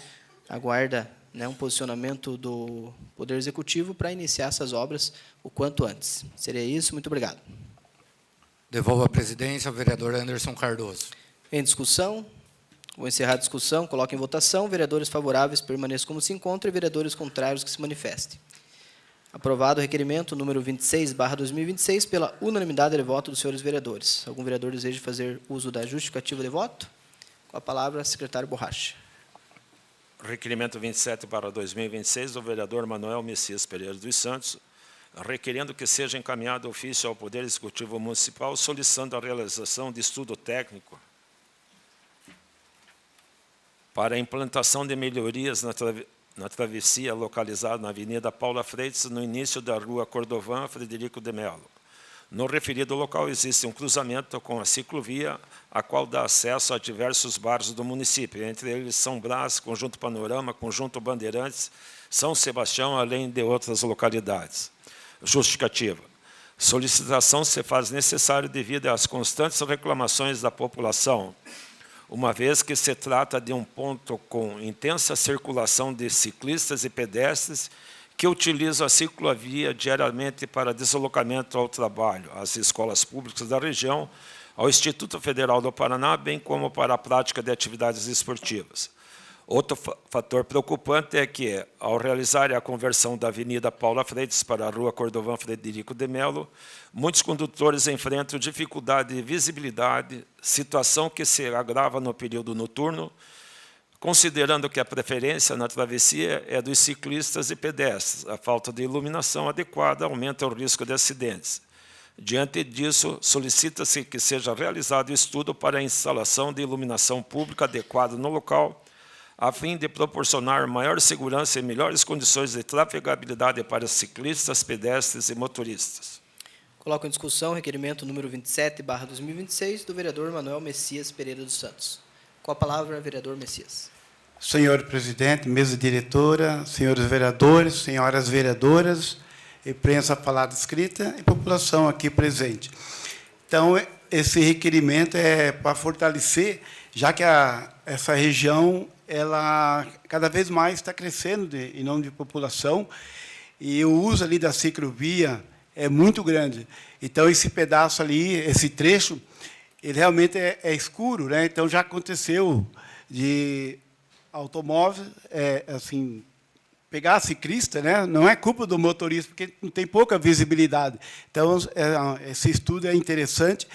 aguarda, né, um posicionamento do Poder Executivo para iniciar essas obras o quanto antes. Seria isso. Muito obrigado. Devolvo a presidência ao vereador Anderson Cardoso. Em discussão. Vou encerrar a discussão. Coloco em votação. Vereadores favoráveis permaneçam como se encontram e vereadores contrários que se manifestem. Aprovado o requerimento número 26/2026 pela unanimidade de voto dos senhores vereadores. Algum vereador deseja fazer uso da justificativa de voto? Com a palavra, secretário Borracha. Requerimento 27/2026 do vereador Manuel Messias Pereira dos Santos, requerendo que seja encaminhado ofício ao Poder Executivo Municipal solicitando a realização de estudo técnico para a implantação de melhorias na travessia localizada na Avenida Paula Freitas, no início da Rua Cordovan Frederico de Melo. No referido local existe um cruzamento com a ciclovia, a qual dá acesso a diversos bairros do município, entre eles São Brás, Conjunto Panorama, Conjunto Bandeirantes, São Sebastião, além de outras localidades. Justificativa. Solicitação se faz necessária devido às constantes reclamações da população, uma vez que se trata de um ponto com intensa circulação de ciclistas e pedestres que utilizam a ciclovia diariamente para deslocamento ao trabalho, às escolas públicas da região, ao Instituto Federal do Paraná, bem como para a prática de atividades esportivas. Outro fator preocupante é que, ao realizar a conversão da Avenida Paula Freitas para a Rua Cordovão Frederico de Mello, muitos condutores enfrentam dificuldade de visibilidade, situação que se agrava no período noturno, considerando que a preferência na travessia é dos ciclistas e pedestres. A falta de iluminação adequada aumenta o risco de acidentes. Diante disso, solicita-se que seja realizado estudo para a instalação de iluminação pública adequada no local, a fim de proporcionar maior segurança e melhores condições de trafegabilidade para ciclistas, pedestres e motoristas. Coloco em discussão o requerimento número 27/2026 do vereador Manuel Messias Pereira dos Santos. Com a palavra, vereador Messias. Senhor presidente, mesa diretora, senhores vereadores, senhoras vereadoras, imprensa falada escrita e população aqui presente. Então, esse requerimento é para fortalecer, já que essa região ela cada vez mais está crescendo em nome de população, e o uso ali da ciclovia é muito grande. Então, esse pedaço ali, esse trecho, ele realmente é escuro, né? Então, já aconteceu de automóvel, assim, pegar a ciclista, né? Não é culpa do motorista, porque tem pouca visibilidade. Então, esse estudo é interessante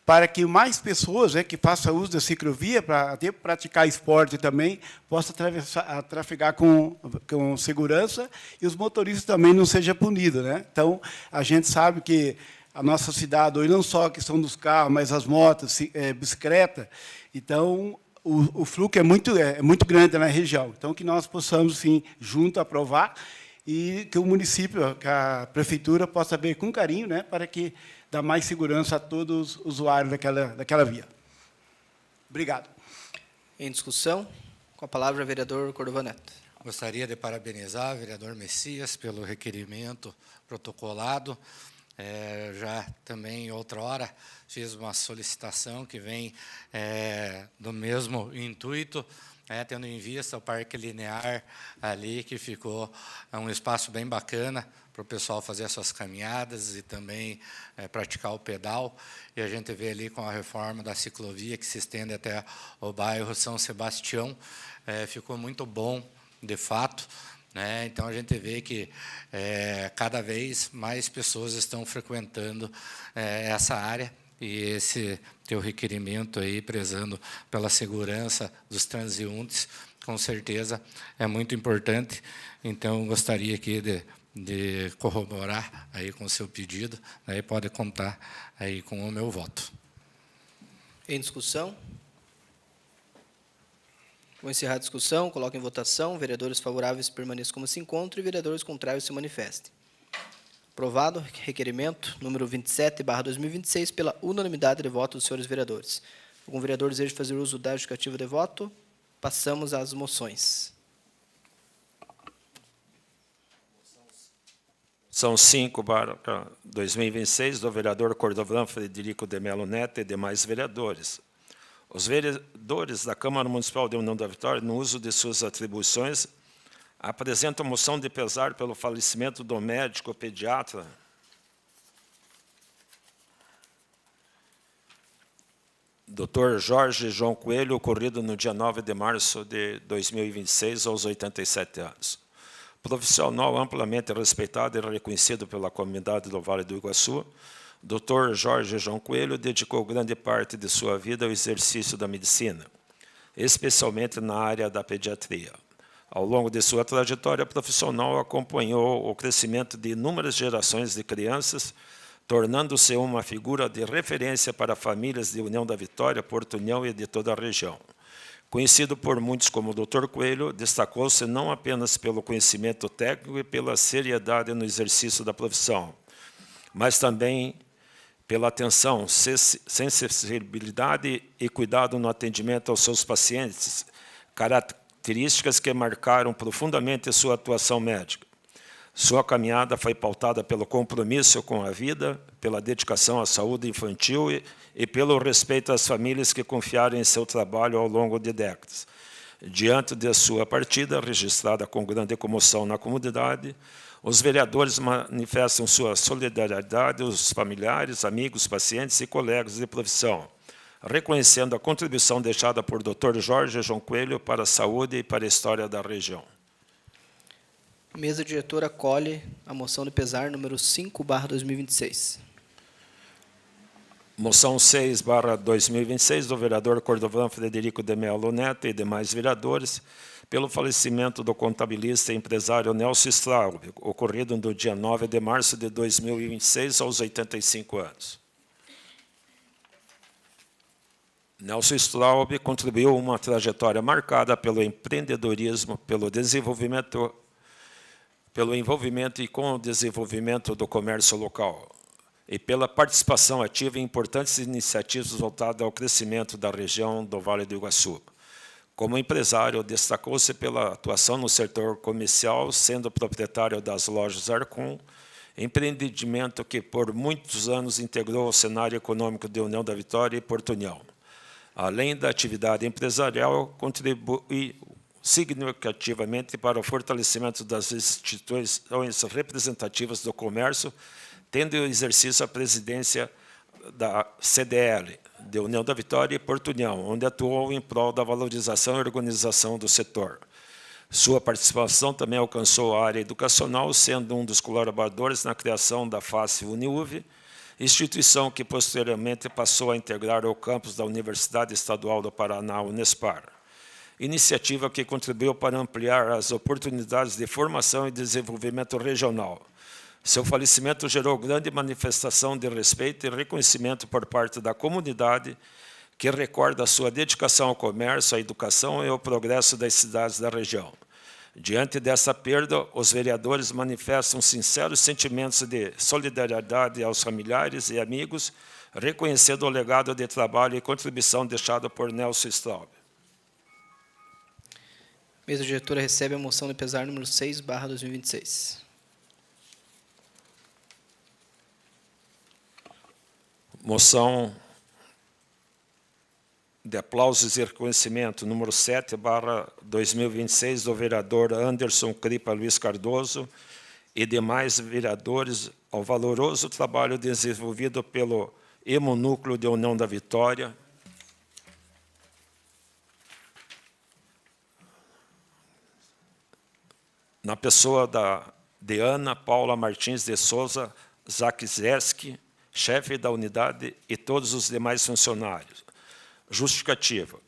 para que mais pessoas, que façam uso da ciclovia, para até praticar esporte também, possam trafegar com segurança e os motoristas também não sejam punidos, né? Então, a gente sabe que a nossa cidade, hoje, não só a questão dos carros, mas as motos, bicicleta, então, o fluxo é muito grande na região. Então, que nós possamos, sim, junto, aprovar e que o município, que a prefeitura possa ver com carinho, né, para que dá mais segurança a todos os usuários daquela via. Obrigado. Em discussão, com a palavra, vereador Cordovão Neto. Gostaria de parabenizar o vereador Messias pelo requerimento protocolado. Já também, outra hora, fiz uma solicitação que vem do mesmo intuito, tendo em vista o Parque Linear ali, que ficou um espaço bem bacana para o pessoal fazer as suas caminhadas e também praticar o pedal. E a gente vê ali com a reforma da ciclovia, que se estende até o bairro São Sebastião, ficou muito bom, de fato. Então, a gente vê que cada vez mais pessoas estão frequentando essa área, e esse teu requerimento aí, prezando pela segurança dos transeuntes, com certeza é muito importante. Então, gostaria aqui de corroborar aí com o seu pedido, e pode contar aí com o meu voto. Em discussão. Vou encerrar a discussão, coloco em votação. Vereadores favoráveis permaneçam como se encontram e vereadores contrários se manifestem. Aprovado o requerimento número 27/2026 pela unanimidade de voto dos senhores vereadores. Algum vereador deseja fazer uso da justificativa de voto? Passamos às moções. São 5/2026 do vereador Cordovão Frederico de Mello Neto e demais vereadores. Os vereadores da Câmara Municipal de União da Vitória, no uso de suas atribuições, apresentam moção de pesar pelo falecimento do médico pediatra Dr. Jorge João Coelho, ocorrido no dia 9 de março de 2026, aos 87 anos. Profissional amplamente respeitado e reconhecido pela comunidade do Vale do Iguaçu, Dr. Jorge João Coelho dedicou grande parte de sua vida ao exercício da medicina, especialmente na área da pediatria. Ao longo de sua trajetória profissional, acompanhou o crescimento de inúmeras gerações de crianças, tornando-se uma figura de referência para famílias de União da Vitória, Porto União e de toda a região. Conhecido por muitos como Dr. Coelho, destacou-se não apenas pelo conhecimento técnico e pela seriedade no exercício da profissão, mas também pela atenção, sensibilidade e cuidado no atendimento aos seus pacientes, características que marcaram profundamente sua atuação médica. Sua caminhada foi pautada pelo compromisso com a vida, pela dedicação à saúde infantil e pelo respeito às famílias que confiaram em seu trabalho ao longo de décadas. Diante de sua partida, registrada com grande comoção na comunidade, os vereadores manifestam sua solidariedade aos familiares, amigos, pacientes e colegas de profissão, reconhecendo a contribuição deixada por Dr. Jorge João Coelho para a saúde e para a história da região. Mesa diretora acolhe a moção de pesar número 5/2026. Moção 6/2026 do vereador Cordovan Frederico de Melo Neto e demais vereadores pelo falecimento do contabilista e empresário Nelson Straub, ocorrido no dia 9 de março de 2026, aos 85 anos. Nelson Straub contribuiu uma trajetória marcada pelo empreendedorismo, pelo envolvimento e com o desenvolvimento do comércio local e pela participação ativa em importantes iniciativas voltadas ao crescimento da região do Vale do Iguaçu. Como empresário, destacou-se pela atuação no setor comercial, sendo proprietário das lojas Arcon, empreendimento que por muitos anos integrou o cenário econômico de União da Vitória e Porto União. Além da atividade empresarial, contribuiu significativamente para o fortalecimento das instituições representativas do comércio, tendo o exercício a presidência da CDL, de União da Vitória e Porto União, onde atuou em prol da valorização e organização do setor. Sua participação também alcançou a área educacional, sendo um dos colaboradores na criação da FACE Uniuv, instituição que posteriormente passou a integrar o campus da Universidade Estadual do Paraná, Unespar. Iniciativa que contribuiu para ampliar as oportunidades de formação e desenvolvimento regional. Seu falecimento gerou grande manifestação de respeito e reconhecimento por parte da comunidade, que recorda a sua dedicação ao comércio, à educação e ao progresso das cidades da região. Diante dessa perda, os vereadores manifestam sinceros sentimentos de solidariedade aos familiares e amigos, reconhecendo o legado de trabalho e contribuição deixado por Nelson Straub. Mesa diretora recebe a moção de pesar número 6/2026. Moção de aplausos e reconhecimento número 7/2026 do vereador Anderson Cripa Luiz Cardoso e demais vereadores ao valoroso trabalho desenvolvido pelo Hemonúcleo de União da Vitória, na pessoa de Ana Paula Martins de Souza Zakzeski, chefe da unidade, e todos os demais funcionários. Justificativa.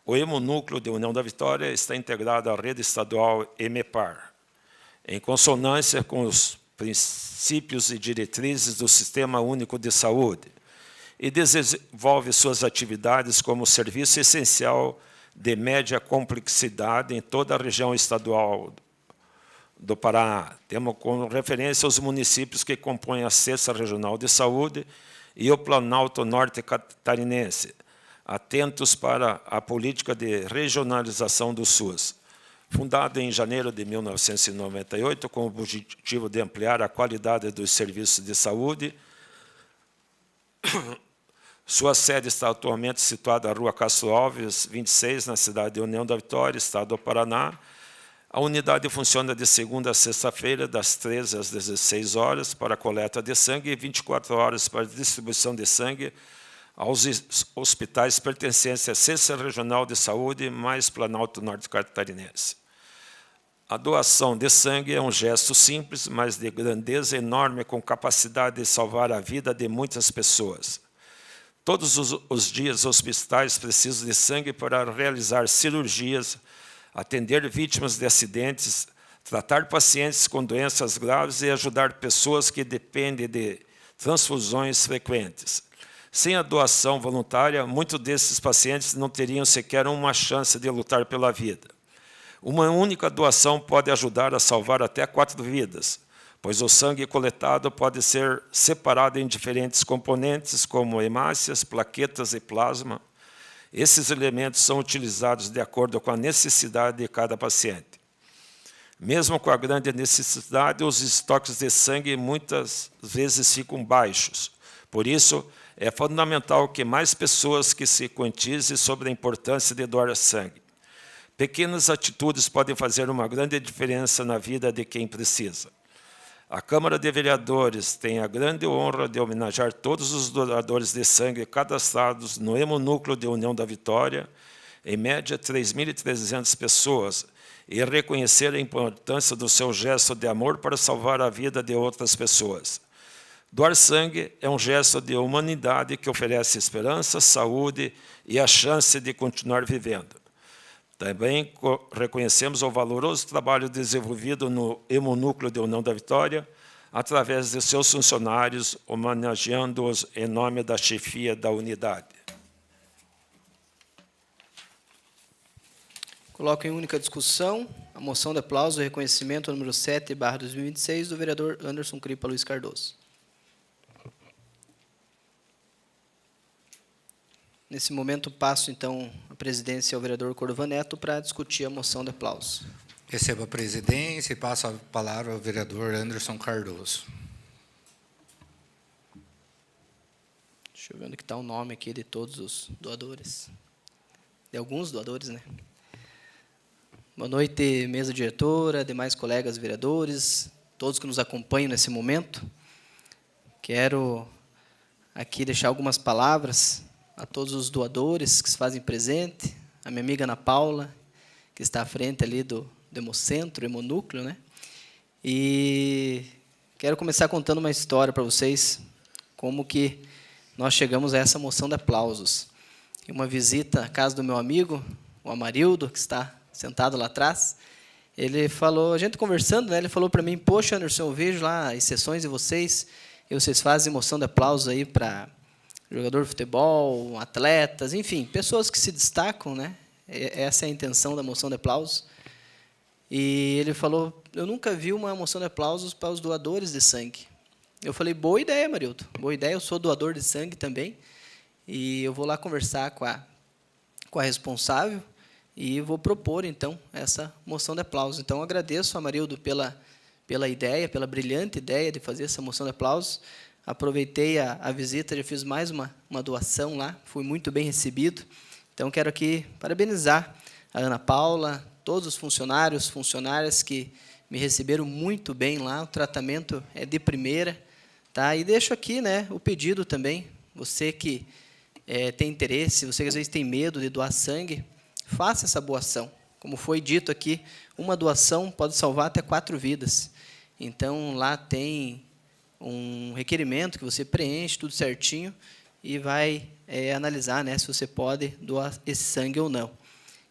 O Hemonúcleo de União da Vitória está integrado à rede estadual EMEPAR, em consonância com os princípios e diretrizes do Sistema Único de Saúde, e desenvolve suas atividades como serviço essencial de média complexidade em toda a região estadual do Paraná. Temos como referência os municípios que compõem a 6ª Regional de Saúde e o Planalto Norte Catarinense, atentos para a política de regionalização do SUS. Fundado em janeiro de 1998, com o objetivo de ampliar a qualidade dos serviços de saúde, sua sede está atualmente situada na Rua Castro Alves, 26, na cidade de União da Vitória, estado do Paraná. A unidade funciona de segunda a sexta-feira, das 13 às 16 horas, para a coleta de sangue e 24 horas para a distribuição de sangue aos hospitais pertencentes à 6ª Regional de Saúde, mais Planalto Norte Catarinense. A doação de sangue é um gesto simples, mas de grandeza enorme, com capacidade de salvar a vida de muitas pessoas. Todos os dias, os hospitais precisam de sangue para realizar cirurgias, atender vítimas de acidentes, tratar pacientes com doenças graves e ajudar pessoas que dependem de transfusões frequentes. Sem a doação voluntária, muitos desses pacientes não teriam sequer uma chance de lutar pela vida. Uma única doação pode ajudar a salvar até 4 vidas, pois o sangue coletado pode ser separado em diferentes componentes, como hemácias, plaquetas e plasma. Esses elementos são utilizados de acordo com a necessidade de cada paciente. Mesmo com a grande necessidade, os estoques de sangue muitas vezes ficam baixos. Por isso, é fundamental que mais pessoas que se conscientizem sobre a importância de doar sangue. Pequenas atitudes podem fazer uma grande diferença na vida de quem precisa. A Câmara de Vereadores tem a grande honra de homenagear todos os doadores de sangue cadastrados no Hemonúcleo de União da Vitória, em média 3.300 pessoas, e reconhecer a importância do seu gesto de amor para salvar a vida de outras pessoas. Doar sangue é um gesto de humanidade que oferece esperança, saúde e a chance de continuar vivendo. Também reconhecemos o valoroso trabalho desenvolvido no Hemonúcleo de União da Vitória, através de seus funcionários, homenageando-os em nome da chefia da unidade. Coloco em única discussão a moção de aplauso e reconhecimento número 7/2026 do vereador Anderson Cripa Luiz Cardoso. Nesse momento, passo, então, a presidência ao vereador Cordova Neto para discutir a moção de aplauso. Recebo a presidência e passo a palavra ao vereador Anderson Cardoso. Deixa eu ver onde está o nome aqui de todos os doadores. De alguns doadores, né? Boa noite, mesa diretora, demais colegas vereadores, todos que nos acompanham nesse momento. Quero aqui deixar algumas palavras a todos os doadores que se fazem presente, a minha amiga Ana Paula, que está à frente ali do Hemocentro, Hemonúcleo, né? E quero começar contando uma história para vocês, como que nós chegamos a essa moção de aplausos. Em uma visita à casa do meu amigo, o Amarildo, que está sentado lá atrás, ele falou, a gente conversando, né, ele falou para mim, poxa, Anderson, eu vejo lá as sessões de vocês, e vocês fazem moção de aplausos aí para jogador de futebol, atletas, enfim, pessoas que se destacam, né? Essa é a intenção da moção de aplausos. E ele falou, eu nunca vi uma moção de aplausos para os doadores de sangue. Eu falei, boa ideia, Marildo, boa ideia, eu sou doador de sangue também, e eu vou lá conversar com a responsável, e vou propor, então, essa moção de aplausos. Então, agradeço a Marildo pela ideia, pela brilhante ideia de fazer essa moção de aplausos. Aproveitei a visita, já fiz mais uma doação lá, fui muito bem recebido. Então, quero aqui parabenizar a Ana Paula, todos os funcionárias que me receberam muito bem lá, o tratamento é de primeira. Tá? E deixo aqui, né, o pedido também, você que tem interesse, você que às vezes tem medo de doar sangue, faça essa boa ação. Como foi dito aqui, uma doação pode salvar até 4 vidas. Então, lá tem um requerimento que você preenche, tudo certinho, e vai analisar, né, se você pode doar esse sangue ou não.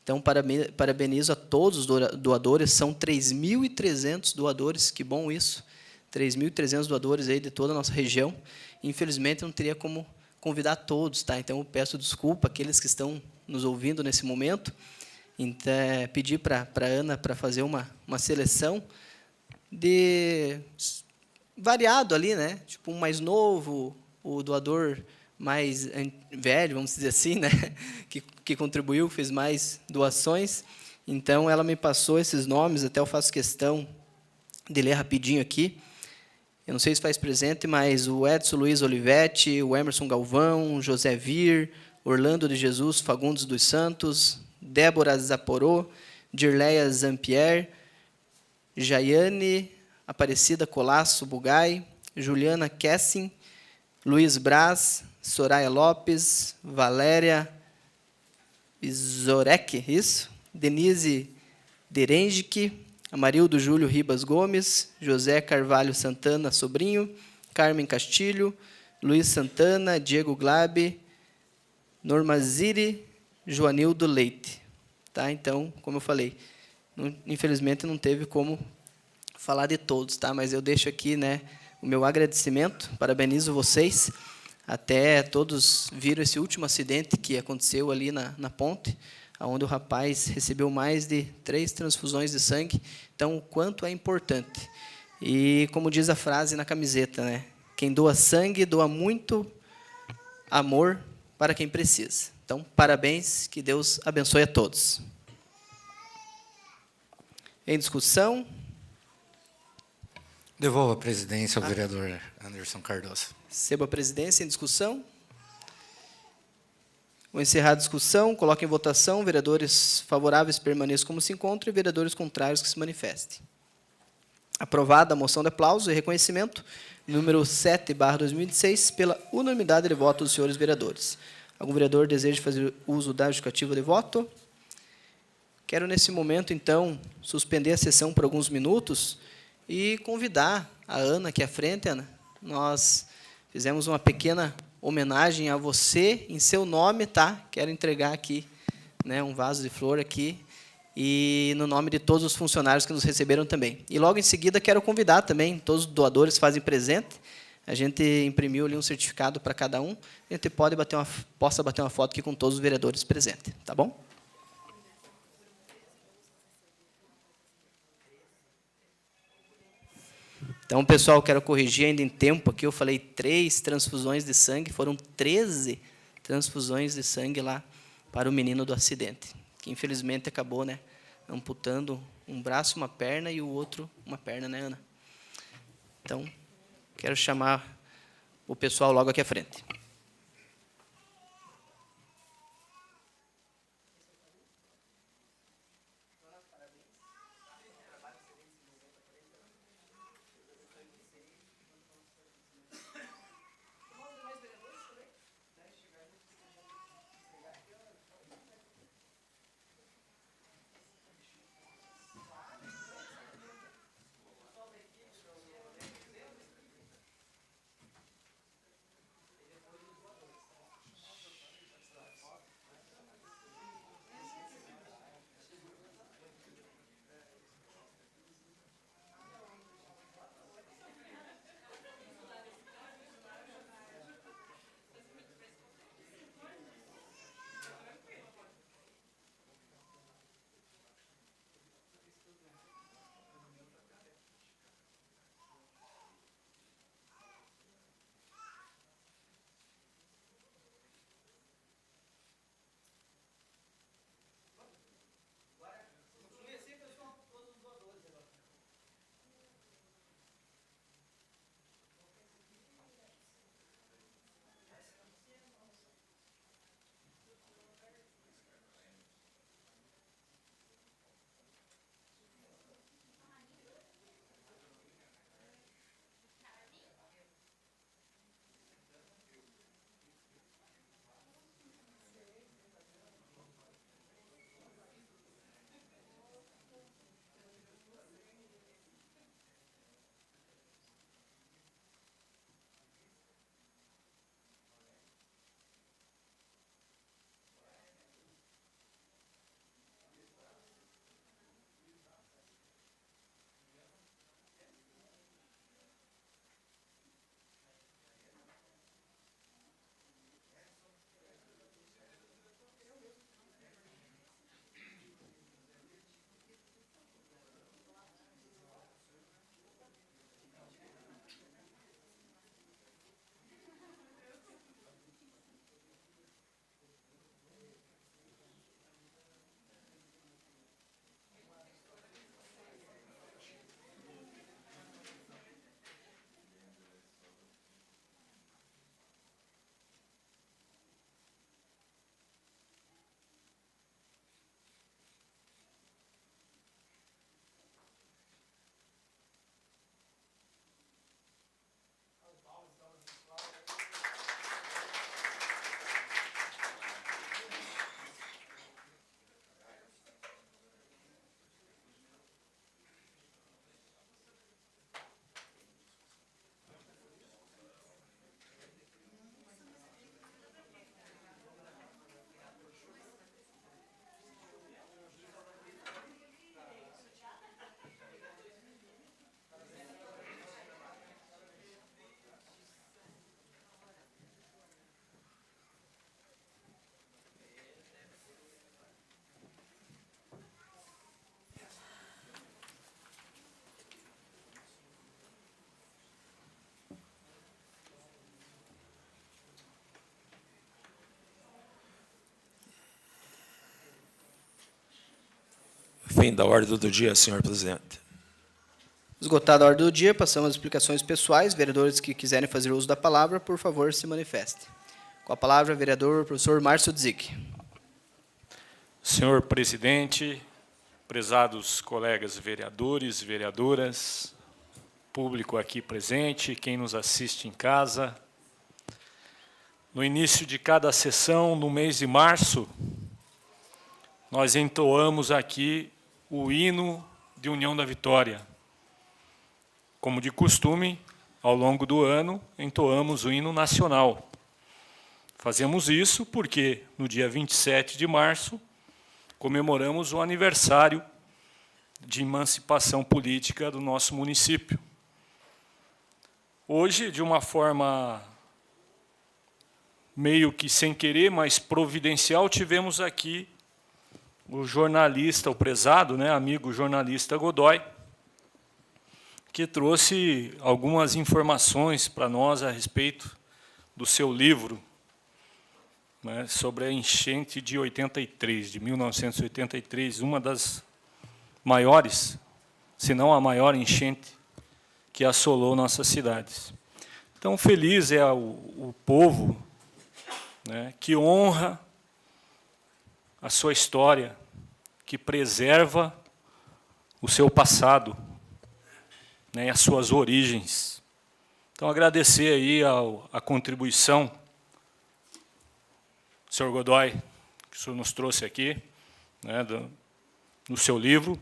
Então, parabenizo a todos os doadores, são 3.300 doadores, que bom isso, 3.300 doadores aí de toda a nossa região. Infelizmente, não teria como convidar todos, tá? Então, eu peço desculpa àqueles que estão nos ouvindo nesse momento. Então, pedir para a Ana para fazer uma seleção de variado ali, né? Tipo, um mais novo, o doador mais velho, vamos dizer assim, né? Que contribuiu, fez mais doações. Então, ela me passou esses nomes, até eu faço questão de ler rapidinho aqui. Eu não sei se faz presente, mas o Edson Luiz Olivetti, o Emerson Galvão, José Vir, Orlando de Jesus Fagundes dos Santos, Débora Zaporô, Dirleia Zampier, Jaiane Aparecida Colasso Bugai, Juliana Kessin, Luiz Braz, Soraya Lopes, Valéria Zorek, isso? Denise Derengic, Amarildo Júlio Ribas Gomes, José Carvalho Santana Sobrinho, Carmen Castilho, Luiz Santana, Diego Glabe, Normaziri, Joanildo Leite. Tá? Então, como eu falei, infelizmente não teve como falar de todos, tá? Mas eu deixo aqui, né, o meu agradecimento, parabenizo vocês, até todos viram esse último acidente que aconteceu ali na ponte, onde o rapaz recebeu mais de 3 transfusões de sangue. Então, o quanto é importante. E, como diz a frase na camiseta, né, quem doa sangue, doa muito amor para quem precisa. Então, parabéns, que Deus abençoe a todos. Em discussão? Devolvo a presidência ao vereador Anderson Cardoso. Recebo a presidência em discussão. Vou encerrar a discussão, coloco em votação, vereadores favoráveis permaneçam como se encontram e vereadores contrários que se manifestem. Aprovada a moção de aplauso e reconhecimento, número 7/2026, pela unanimidade de voto dos senhores vereadores. Algum vereador deseja fazer uso da justificativa de voto? Quero, nesse momento, então, suspender a sessão por alguns minutos e convidar a Ana aqui à frente. Ana, nós fizemos uma pequena homenagem a você em seu nome, tá? Quero entregar aqui, né, um vaso de flor aqui, e no nome de todos os funcionários que nos receberam também. E logo em seguida quero convidar também, todos os doadores fazem presente, a gente imprimiu ali um certificado para cada um, a gente possa bater uma foto aqui com todos os vereadores presentes, tá bom? Então, pessoal, quero corrigir ainda em tempo aqui, eu falei 3 transfusões de sangue, foram 13 transfusões de sangue lá para o menino do acidente, que infelizmente acabou, né, amputando um braço, uma perna, e o outro uma perna, né, Ana? Então, quero chamar o pessoal logo aqui à frente. Fim da ordem do dia, senhor presidente. Esgotada a ordem do dia, passamos às explicações pessoais. Vereadores que quiserem fazer uso da palavra, por favor, se manifestem. Com a palavra, vereador professor Márcio Dzic. Senhor presidente, prezados colegas vereadores, vereadoras, público aqui presente, quem nos assiste em casa. No início de cada sessão, no mês de março, nós entoamos aqui o hino de União da Vitória. Como de costume, ao longo do ano, entoamos o hino nacional. Fazemos isso porque, no dia 27 de março, comemoramos o aniversário de emancipação política do nosso município. Hoje, de uma forma meio que sem querer, mas providencial, tivemos aqui o jornalista, o prezado, né, amigo jornalista Godoy, que trouxe algumas informações para nós a respeito do seu livro, né, sobre a enchente de 83, de 1983, uma das maiores, se não a maior enchente que assolou nossas cidades. Então, feliz é o povo, né, que honra a sua história, que preserva o seu passado, né, e as suas origens. Então, agradecer aí a contribuição, senhor Godoy, que o senhor nos trouxe aqui, né, no seu livro.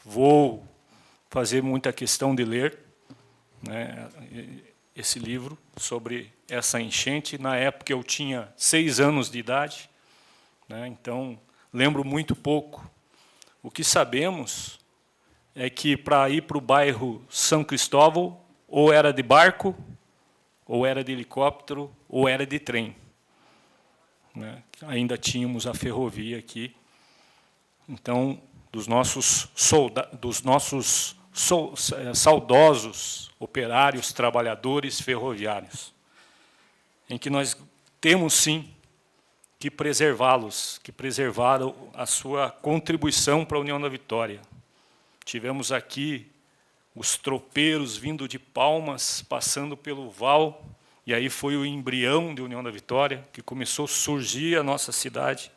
Vou fazer muita questão de ler, né, esse livro sobre essa enchente. Na época eu tinha 6 anos de idade, né, então lembro muito pouco. O que sabemos é que para ir para o bairro São Cristóvão, ou era de barco, ou era de helicóptero, ou era de trem, né? Ainda tínhamos a ferrovia aqui. Então, dos nossos saudosos operários, trabalhadores ferroviários, em que nós temos, sim, que preservá-los, que preservaram a sua contribuição para a União da Vitória. Tivemos aqui os tropeiros vindo de Palmas, passando pelo Val, e aí foi o embrião de União da Vitória, que começou a surgir a nossa cidade.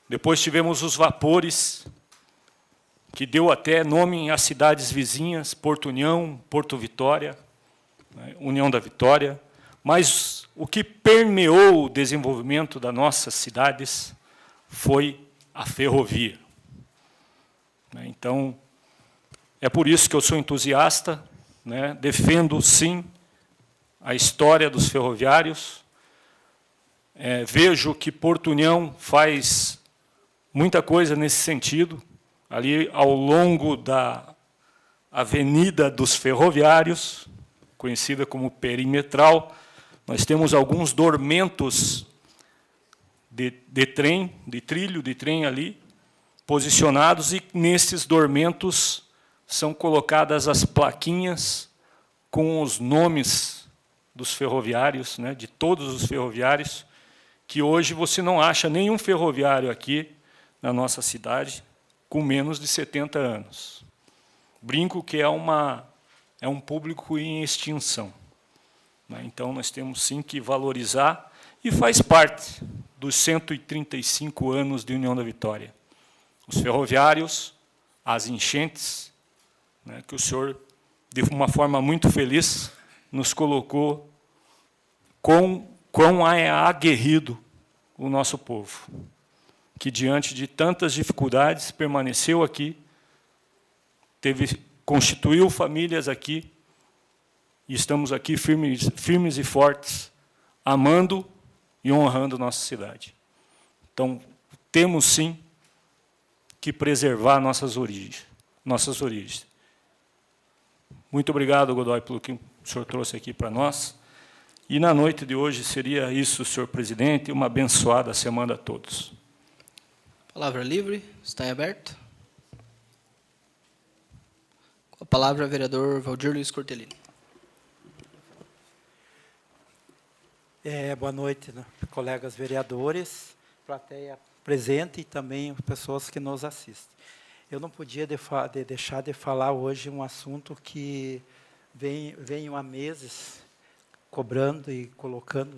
Depois tivemos os vapores, que deu até nome às cidades vizinhas, Porto União, Porto Vitória, né, União da Vitória. Mas o que permeou o desenvolvimento das nossas cidades foi a ferrovia. Então, é por isso que eu sou entusiasta, né, defendo, sim, a história dos ferroviários. Vejo que Porto União faz muita coisa nesse sentido, ali ao longo da Avenida dos Ferroviários, conhecida como Perimetral. Nós temos alguns dormentos de trem, de trilho de trem ali, posicionados, e nesses dormentos são colocadas as plaquinhas com os nomes dos ferroviários, né, de todos os ferroviários, que hoje você não acha nenhum ferroviário aqui na nossa cidade com menos de 70 anos. Brinco que é um público em extinção. Então, nós temos, sim, que valorizar, e faz parte dos 135 anos de União da Vitória. Os ferroviários, as enchentes, né, que o senhor, de uma forma muito feliz, nos colocou quão é aguerrido o nosso povo, que, diante de tantas dificuldades, permaneceu aqui, constituiu famílias aqui, e estamos aqui firmes e fortes, amando e honrando nossa cidade. Então, temos, sim, que preservar nossas origens. Muito obrigado, Godoy, pelo que o senhor trouxe aqui para nós. E, na noite de hoje, seria isso, senhor presidente, uma abençoada semana a todos. Palavra livre, está em aberto. Com a palavra, o vereador Valdir Luiz Cortellini. Boa noite, né, colegas vereadores, plateia presente e também pessoas que nos assistem. Eu não podia deixar de falar hoje um assunto que venho há meses cobrando e colocando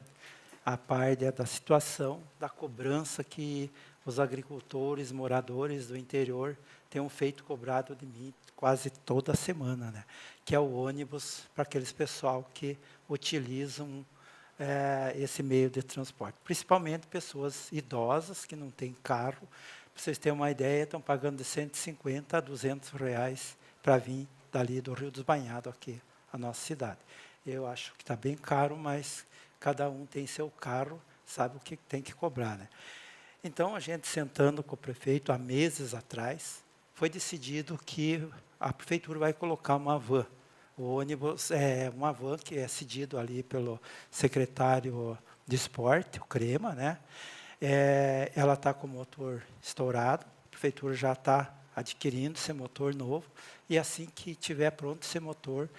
a par da situação, da cobrança que os agricultores, moradores do interior têm feito cobrado de mim quase toda semana, né? Que é o ônibus para aqueles pessoal que utilizam esse meio de transporte. Principalmente pessoas idosas que não têm carro. Para vocês terem uma ideia, estão pagando de 150 a 200 reais para vir dali do Rio dos Banhados aqui, a nossa cidade. Eu acho que está bem caro, mas cada um tem seu carro, sabe o que tem que cobrar, né? Então, a gente sentando com o prefeito há meses atrás, foi decidido que a prefeitura vai colocar uma van. O ônibus é uma van que é cedido ali pelo secretário de esporte, o Crema, né? Ela está com o motor estourado, a prefeitura já está adquirindo esse motor novo, e assim que estiver pronto esse motor,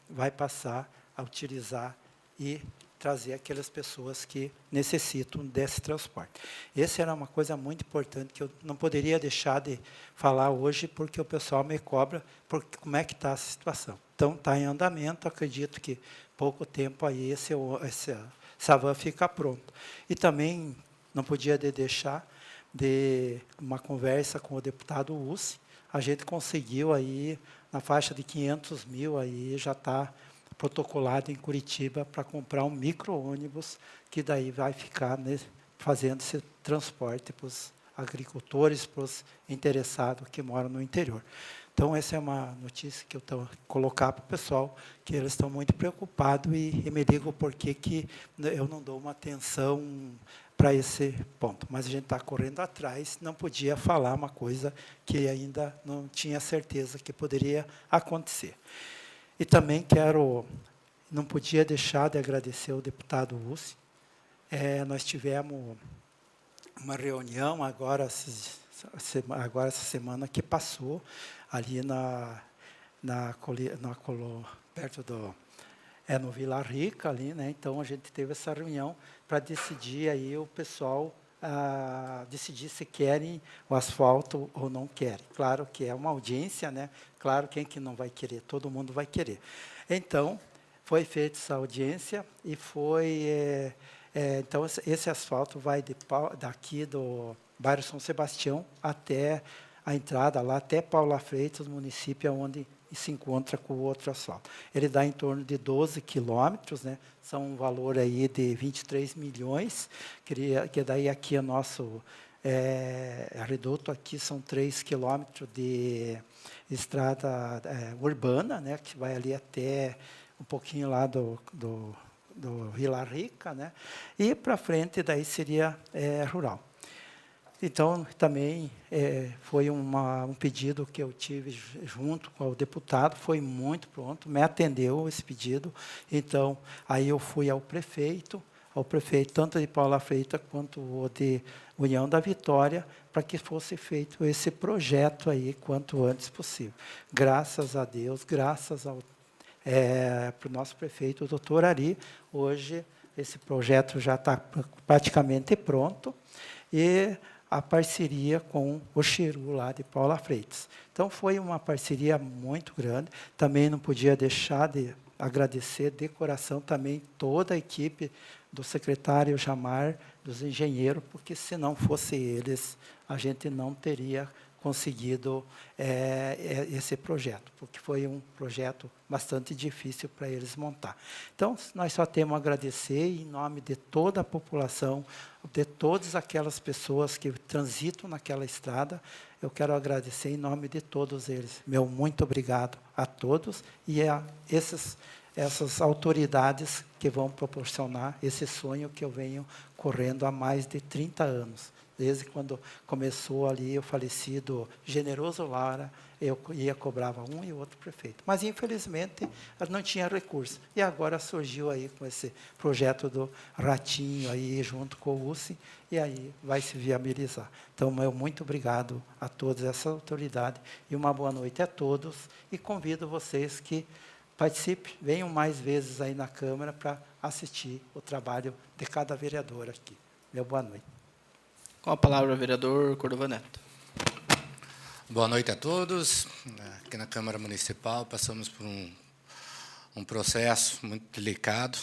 vai passar a utilizar e trazer aquelas pessoas que necessitam desse transporte. Essa era uma coisa muito importante que eu não poderia deixar de falar hoje, porque o pessoal me cobra porque como é que está a situação. Então, está em andamento, acredito que pouco tempo aí essa van fica pronta. E também não podia deixar de uma conversa com o deputado Ussi, a gente conseguiu aí, na faixa de 500 mil, aí já está protocolado em Curitiba para comprar um micro-ônibus, que daí vai ficar fazendo esse transporte para os agricultores, para os interessados que moram no interior. Então, essa é uma notícia que eu estou colocar para o pessoal, que eles estão muito preocupados e me ligam por que eu não dou uma atenção para esse ponto. Mas a gente está correndo atrás, não podia falar uma coisa que ainda não tinha certeza que poderia acontecer. E também não podia deixar de agradecer ao deputado Ussi. Nós tivemos uma reunião agora essa semana que passou, ali perto no Vila Rica, ali, né? Então, a gente teve essa reunião para decidir aí o pessoal decidir se querem o asfalto ou não querem. Claro que é uma audiência, né? Claro, quem que não vai querer? Todo mundo vai querer. Então, foi feita essa audiência e então, esse asfalto vai daqui do bairro São Sebastião até a entrada lá, até Paula Freitas, município onde se encontra com o outro asfalto. Ele dá em torno de 12 quilômetros, né? São um valor aí de 23 milhões, que daí aqui é nosso reduto, aqui são 3 quilômetros de estrada urbana, né? Que vai ali até um pouquinho lá do Vila Rica, né? E para frente daí seria rural. Então, também foi um pedido que eu tive junto com o deputado, foi muito pronto, me atendeu esse pedido. Então, aí eu fui ao prefeito, tanto de Paula Freitas quanto o de União da Vitória, para que fosse feito esse projeto aí quanto antes possível. Graças a Deus, graças para o nosso prefeito, o doutor Ari, hoje esse projeto já está praticamente pronto, e a parceria com o Chiru, lá de Paula Freitas. Então, foi uma parceria muito grande. Também não podia deixar de agradecer de coração também toda a equipe do secretário Jamar, dos engenheiros, porque, se não fosse eles, a gente não teria conseguido esse projeto, porque foi um projeto bastante difícil para eles montar. Então, nós só temos a agradecer em nome de toda a população, de todas aquelas pessoas que transitam naquela estrada. Eu quero agradecer em nome de todos eles. Meu muito obrigado a todos e a essas autoridades que vão proporcionar esse sonho que eu venho correndo há mais de 30 anos. Desde quando começou ali o falecido Generoso Lara, eu cobrava um e outro prefeito. Mas, infelizmente, não tinha recurso. E agora surgiu aí com esse projeto do Ratinho, aí, junto com o Ussi, e aí vai se viabilizar. Então, meu muito obrigado a todas essas autoridades e uma boa noite a todos. E convido vocês que participem, venham mais vezes aí na Câmara para assistir o trabalho de cada vereador aqui. Meu boa noite. Com a palavra, o vereador Cordova Neto. Boa noite a todos. Aqui na Câmara Municipal passamos por um processo muito delicado,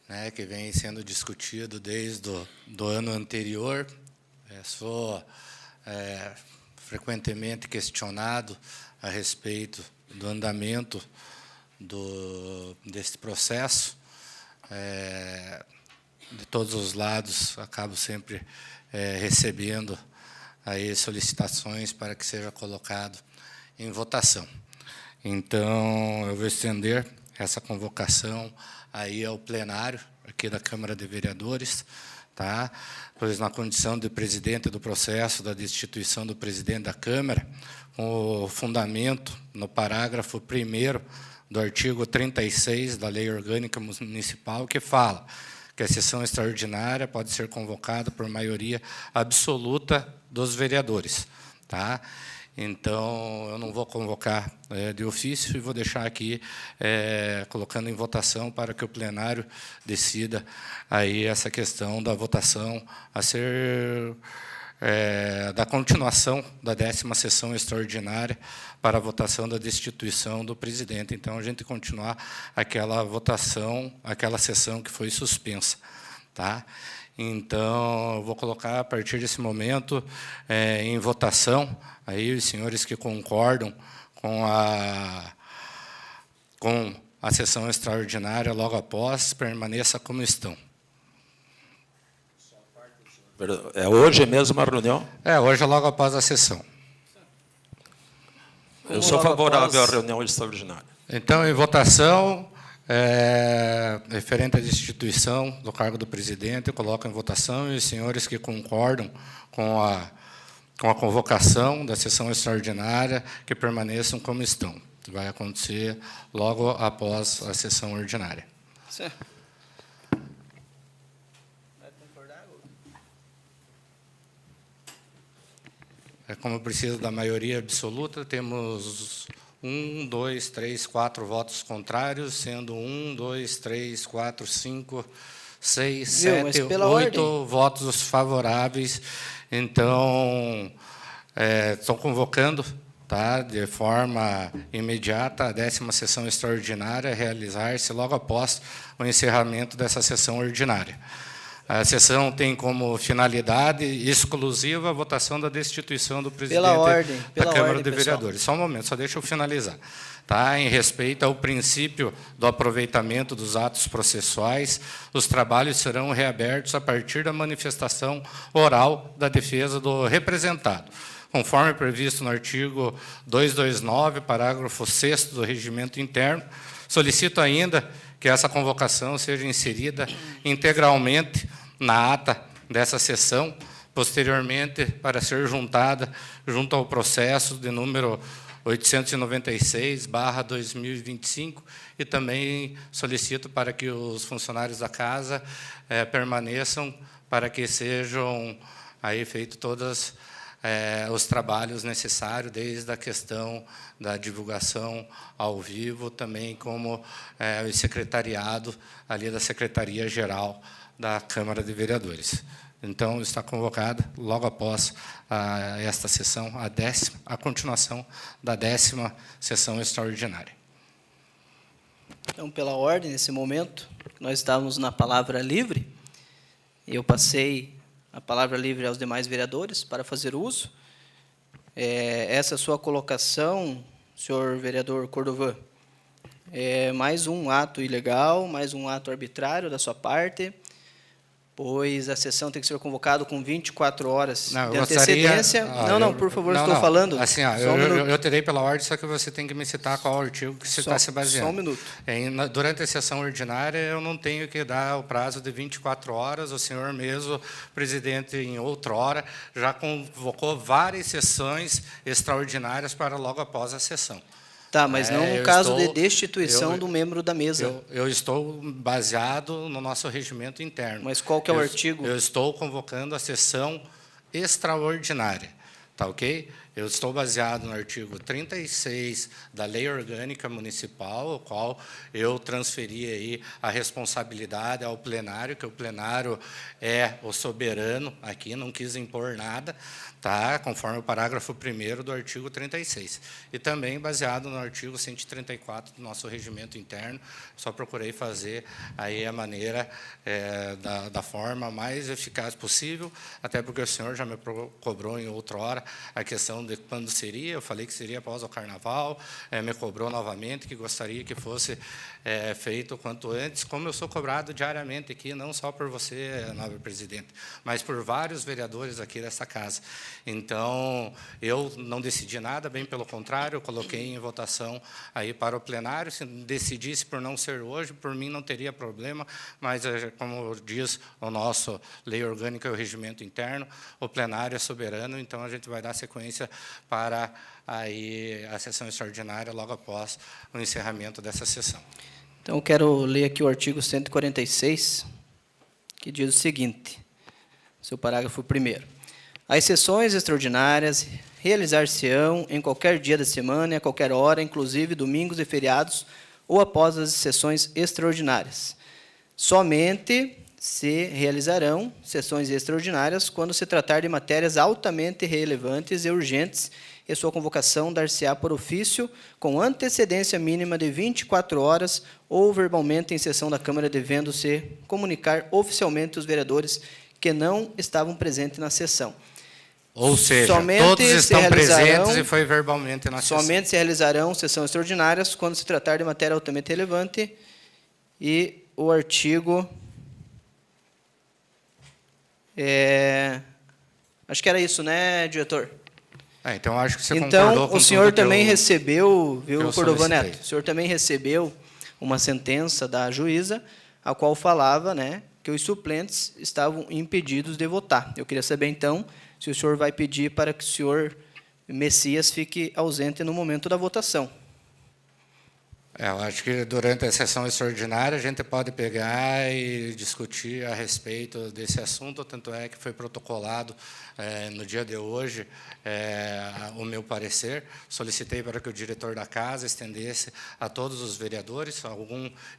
né, que vem sendo discutido desde do ano anterior. Sou frequentemente questionado a respeito do andamento desse processo. De todos os lados, acabo sempre recebendo aí solicitações para que seja colocado em votação. Então, eu vou estender essa convocação aí ao plenário aqui da Câmara de Vereadores, tá? Pois, na condição de presidente do processo da destituição do presidente da Câmara, com o fundamento no parágrafo 1º do artigo 36 da Lei Orgânica Municipal, que fala que a sessão extraordinária pode ser convocada por maioria absoluta dos vereadores, tá? Então, eu não vou convocar de ofício e vou deixar aqui colocando em votação para que o plenário decida aí essa questão da votação a ser da continuação da 10ª sessão extraordinária para a votação da destituição do presidente. Então, a gente continuar aquela votação, aquela sessão que foi suspensa, tá? Então, eu vou colocar, a partir desse momento, em votação, aí os senhores que concordam com a sessão extraordinária logo após, permaneça como estão. É hoje mesmo a reunião? Hoje é logo após a sessão. Eu sou favorável à reunião extraordinária. Então, em votação, referente à destituição do cargo do presidente, eu coloco em votação, e os senhores que concordam com a convocação da sessão extraordinária, que permaneçam como estão. Vai acontecer logo após a sessão ordinária. Certo. Como precisa da maioria absoluta, temos 1, 2, 3, 4 votos contrários, sendo 1, 2, 3, 4, 5, 6, 7, 8 votos favoráveis. Então, estou convocando, tá, de forma imediata a 10ª sessão extraordinária a realizar-se logo após o encerramento dessa sessão ordinária. A sessão tem como finalidade exclusiva a votação da destituição do presidente da Câmara de Vereadores. Só um momento, só deixa eu finalizar. Tá? Em respeito ao princípio do aproveitamento dos atos processuais, os trabalhos serão reabertos a partir da manifestação oral da defesa do representado, conforme previsto no artigo 229, parágrafo 6º do Regimento Interno. Solicito ainda que essa convocação seja inserida integralmente na ata dessa sessão, posteriormente para ser juntada junto ao processo de número 896/2025, e também solicito para que os funcionários da casa permaneçam para que sejam aí feitos todos os trabalhos necessários, desde a questão da divulgação ao vivo, também como o secretariado ali da Secretaria-Geral da Câmara de Vereadores. Então, está convocada, logo após esta sessão, a continuação da 10ª sessão extraordinária. Então, pela ordem, nesse momento, nós estávamos na palavra livre, e eu passei a palavra livre aos demais vereadores para fazer uso. Essa sua colocação, senhor vereador Cordovan, é mais um ato ilegal, mais um ato arbitrário da sua parte, pois a sessão tem que ser convocada com 24 horas de antecedência. Não, por favor, estou falando. Assim, eu terei pela ordem, só que você tem que me citar qual artigo que você está se baseando. Só um minuto. Durante a sessão ordinária, eu não tenho que dar o prazo de 24 horas. O senhor mesmo, presidente, em outra hora, já convocou várias sessões extraordinárias para logo após a sessão. Tá, mas não no caso de destituição do membro da mesa. Eu estou baseado no nosso regimento interno. Mas qual que é o artigo? Eu estou convocando a sessão extraordinária, tá ok? Eu estou baseado no artigo 36 da Lei Orgânica Municipal, o qual eu transferi aí a responsabilidade ao plenário, que o plenário é o soberano aqui, não quis impor nada, tá? Conforme o parágrafo 1º do artigo 36. E também baseado no artigo 134 do nosso regimento interno, só procurei fazer aí a maneira da forma mais eficaz possível, até porque o senhor já me cobrou em outra hora a questão de quando seria, eu falei que seria após o Carnaval, me cobrou novamente que gostaria que fosse feito o quanto antes, como eu sou cobrado diariamente aqui, não só por você, nobre presidente, mas por vários vereadores aqui dessa casa. Então, eu não decidi nada, bem pelo contrário, eu coloquei em votação aí para o plenário. Se decidisse por não ser hoje, por mim não teria problema, mas, como diz o nosso lei orgânica e o regimento interno, o plenário é soberano, então a gente vai dar sequência para aí a sessão extraordinária logo após o encerramento dessa sessão. Então, eu quero ler aqui o artigo 146, que diz o seguinte, seu parágrafo 1º. As sessões extraordinárias realizar-se-ão em qualquer dia da semana e a qualquer hora, inclusive domingos e feriados, ou após as sessões extraordinárias. Somente se realizarão sessões extraordinárias quando se tratar de matérias altamente relevantes e urgentes, e sua convocação dar-se-á por ofício, com antecedência mínima de 24 horas, ou verbalmente em sessão da Câmara, devendo-se comunicar oficialmente os vereadores que não estavam presentes na sessão. Ou seja, Somente todos se estão realizarão- presentes e foi verbalmente na sessão. Somente se realizarão sessões extraordinárias quando se tratar de matéria altamente relevante. E o artigo... acho que era isso, né, diretor? Então, acho que você Então, concordou com o senhor tudo que também eu- recebeu, que viu, eu Cordovão solicitei. Neto? O senhor também recebeu uma sentença da juíza, a qual falava, né, que os suplentes estavam impedidos de votar. Eu queria saber, então, se o senhor vai pedir para que o senhor Messias fique ausente no momento da votação. Eu acho que durante a sessão extraordinária a gente pode pegar e discutir a respeito desse assunto, tanto é que foi protocolado no dia de hoje o meu parecer. Solicitei para que o diretor da casa estendesse a todos os vereadores.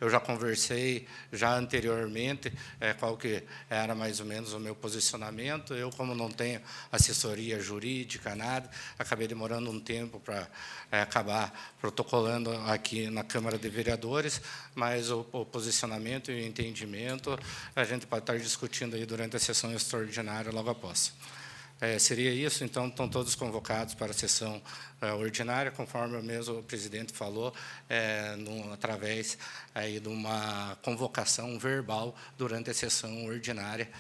Eu já conversei já anteriormente qual que era mais ou menos o meu posicionamento. Eu, como não tenho assessoria jurídica, nada, acabei demorando um tempo para acabar protocolando aqui na Câmara de Vereadores, mas o posicionamento e o entendimento a gente pode estar discutindo aí durante a sessão extraordinária logo após. Seria isso, então, estão todos convocados para a sessão ordinária, conforme o mesmo presidente falou, através aí de uma convocação verbal durante a sessão ordinária,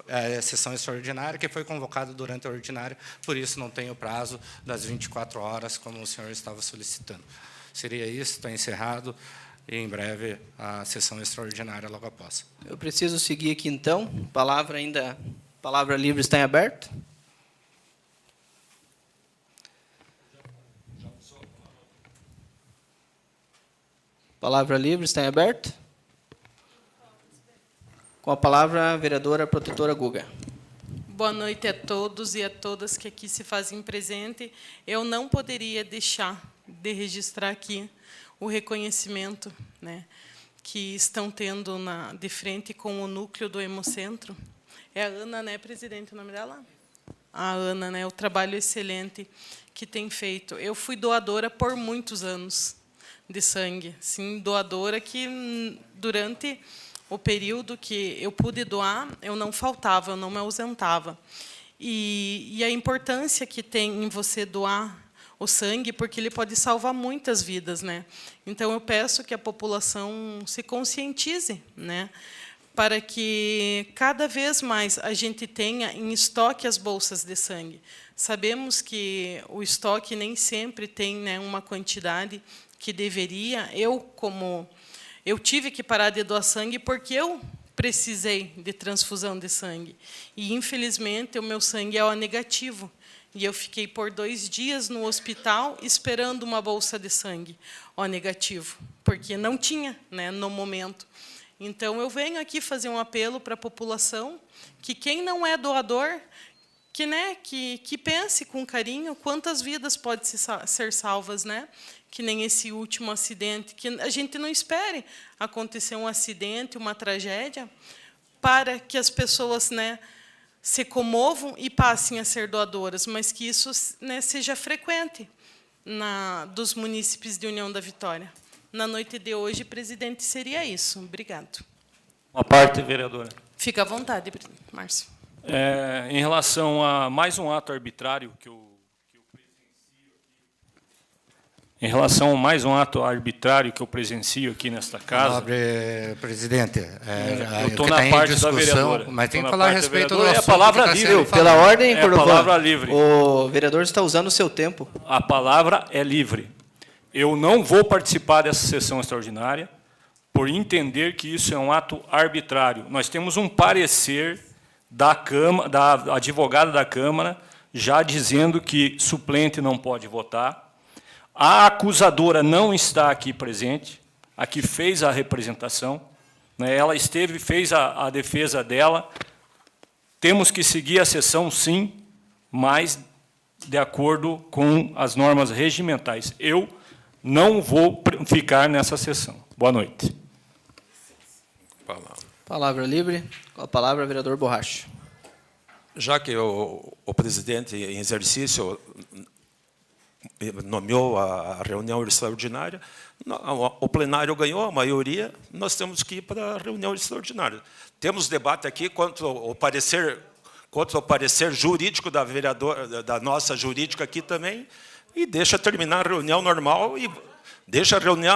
a sessão extraordinária, que foi convocada durante a ordinária, por isso não tem o prazo das 24 horas, como o senhor estava solicitando. Seria isso, está encerrado, e em breve a sessão extraordinária logo após. Eu preciso seguir aqui, então. Palavra livre está em aberto. Palavra livre está em aberto. Com a palavra, a vereadora protetora Guga. Boa noite a todos e a todas que aqui se fazem presente. Eu não poderia deixar de registrar aqui o reconhecimento, né, que estão tendo de frente com o núcleo do Hemocentro. É a Ana, né, presidente, o nome dela? A Ana, né, o trabalho excelente que tem feito. Eu fui doadora por muitos anos de sangue, sim, doadora que durante o período que eu pude doar, eu não faltava, eu não me ausentava. E a importância que tem em você doar o sangue, porque ele pode salvar muitas vidas, né? Então, eu peço que a população se conscientize, né, para que cada vez mais a gente tenha em estoque as bolsas de sangue. Sabemos que o estoque nem sempre tem, né, uma quantidade que deveria. Eu tive que parar de doar sangue porque eu precisei de transfusão de sangue. E, infelizmente, o meu sangue é O negativo. E eu fiquei por 2 dias no hospital esperando uma bolsa de sangue O negativo, porque não tinha, né, no momento. Então, eu venho aqui fazer um apelo para a população que quem não é doador, que pense com carinho quantas vidas podem ser salvas, né? Que nem esse último acidente, que a gente não espere acontecer um acidente, uma tragédia, para que as pessoas, né, se comovam e passem a ser doadoras, mas que isso, né, seja frequente dos munícipes de União da Vitória. Na noite de hoje, presidente, seria isso. Obrigado. Uma parte, vereadora. Fica à vontade, Márcio. Em relação a mais um ato arbitrário que o Em relação a mais um ato arbitrário que eu presencio aqui nesta casa... Nobre presidente, eu estou na parte da vereadora. Mas tem que falar a respeito do assunto. É a palavra que tá livre. sendo Pela falado. ordem, É Cordovan, palavra livre. o vereador está usando o seu tempo. A palavra é livre. Eu não vou participar dessa sessão extraordinária por entender que isso é um ato arbitrário. Nós temos um parecer da advogada da Câmara já dizendo que suplente não pode votar. A acusadora não está aqui presente, a que fez a representação, né? Ela esteve, fez a defesa dela. Temos que seguir a sessão, sim, mas de acordo com as normas regimentais. Eu não vou ficar nessa sessão. Boa noite. Palavra livre. Com a palavra, vereador Borracha. Já que o presidente em exercício nomeou a reunião extraordinária, o plenário ganhou a maioria, nós temos que ir para a reunião extraordinária. Temos debate aqui contra o parecer jurídico da vereadora, da nossa jurídica aqui também, e deixa terminar a reunião normal, e deixa a reunião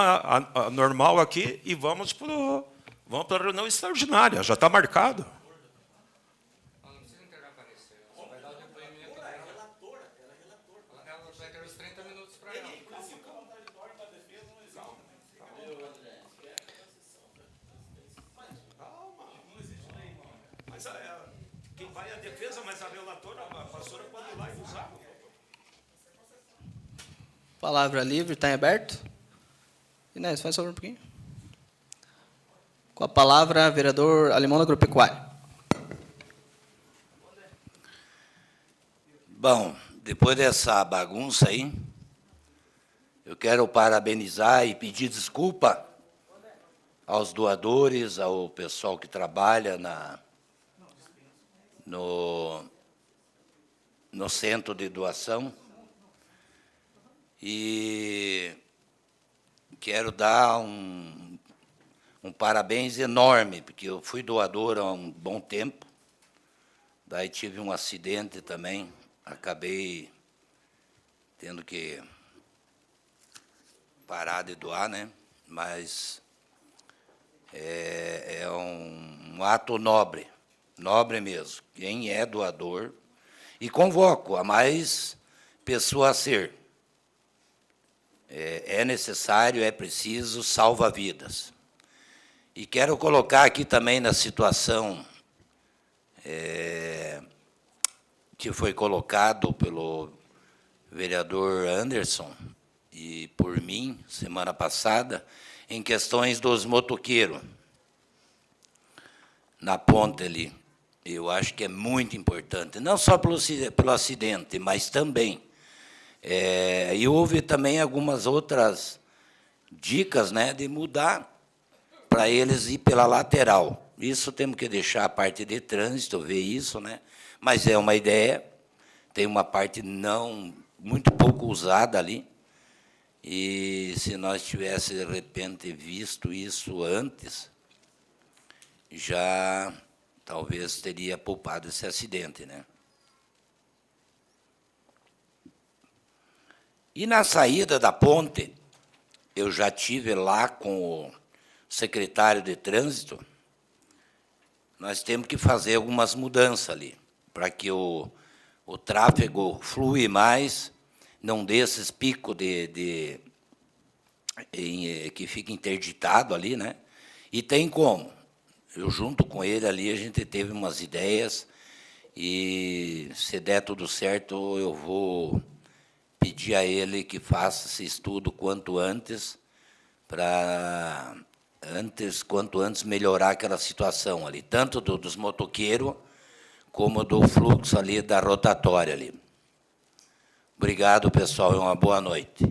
normal aqui e vamos para a reunião extraordinária, já está marcado. Quem vai à defesa, mas a relatora, a pastora pode ir lá e usar. Palavra livre, está em aberto. Inés, faz favor um pouquinho. Com a palavra, vereador Alemão da Agropecuária. Bom, depois dessa bagunça aí, eu quero parabenizar e pedir desculpa aos doadores, ao pessoal que trabalha no centro de doação. E quero dar um parabéns enorme, porque eu fui doador há um bom tempo, daí tive um acidente também, acabei tendo que parar de doar, né? Mas é um ato nobre, nobre mesmo. Quem é doador, e convoco a mais pessoas a ser. É necessário, é preciso, salva vidas. E quero colocar aqui também na situação que foi colocado pelo vereador Anderson e por mim, semana passada, em questões dos motoqueiros, na ponte ali. Eu acho que é muito importante, não só pelo acidente, mas também. E houve também algumas outras dicas, né, de mudar para eles ir pela lateral. Isso temos que deixar a parte de trânsito, ver isso, né? Mas é uma ideia, tem uma parte muito pouco usada ali, e se nós tivéssemos, de repente, visto isso antes, já talvez teria poupado esse acidente, né? E na saída da ponte, eu já tive lá com o secretário de trânsito, nós temos que fazer algumas mudanças ali, para que o tráfego flui mais, não dê esses picos que fica interditado ali, né? E tem como. Eu, junto com ele ali, a gente teve umas ideias, e se der tudo certo, eu vou pedir a ele que faça esse estudo quanto antes, para quanto antes melhorar aquela situação ali, tanto dos motoqueiros, como do fluxo ali da rotatória ali. Obrigado, pessoal, e uma boa noite.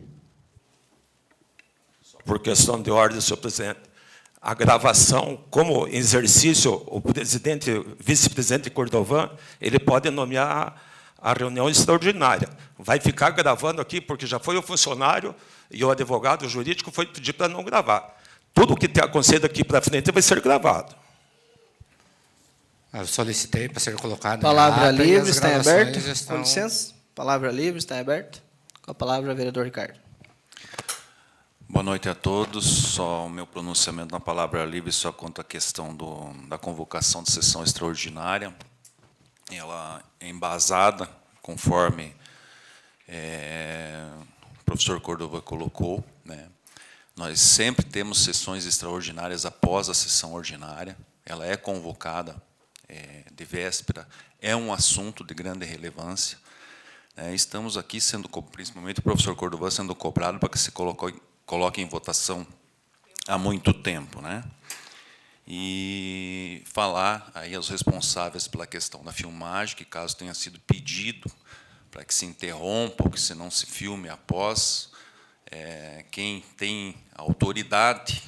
Por questão de ordem, senhor presidente, a gravação, como exercício, o vice-presidente Cordovan, ele pode nomear a reunião extraordinária. Vai ficar gravando aqui, porque já foi o funcionário e o advogado jurídico foi pedir para não gravar. Tudo o que tem acontecido daqui para frente vai ser gravado. Eu solicitei para ser colocado Palavra em ata, livre, está em aberto. estão... Com licença. Palavra livre, está em aberto. Com a palavra, vereador Ricardo. Boa noite a todos. Só o meu pronunciamento na palavra livre só quanto à questão da convocação de sessão extraordinária. Ela é embasada, conforme o professor Cordova colocou, né? Nós sempre temos sessões extraordinárias após a sessão ordinária. Ela é convocada de véspera, é um assunto de grande relevância. Estamos aqui sendo, principalmente o professor Cordova, sendo cobrado para que se coloque em votação há muito tempo, né? E falar aí aos responsáveis pela questão da filmagem, que caso tenha sido pedido para que se interrompa ou que se não se filme após, quem tem autoridade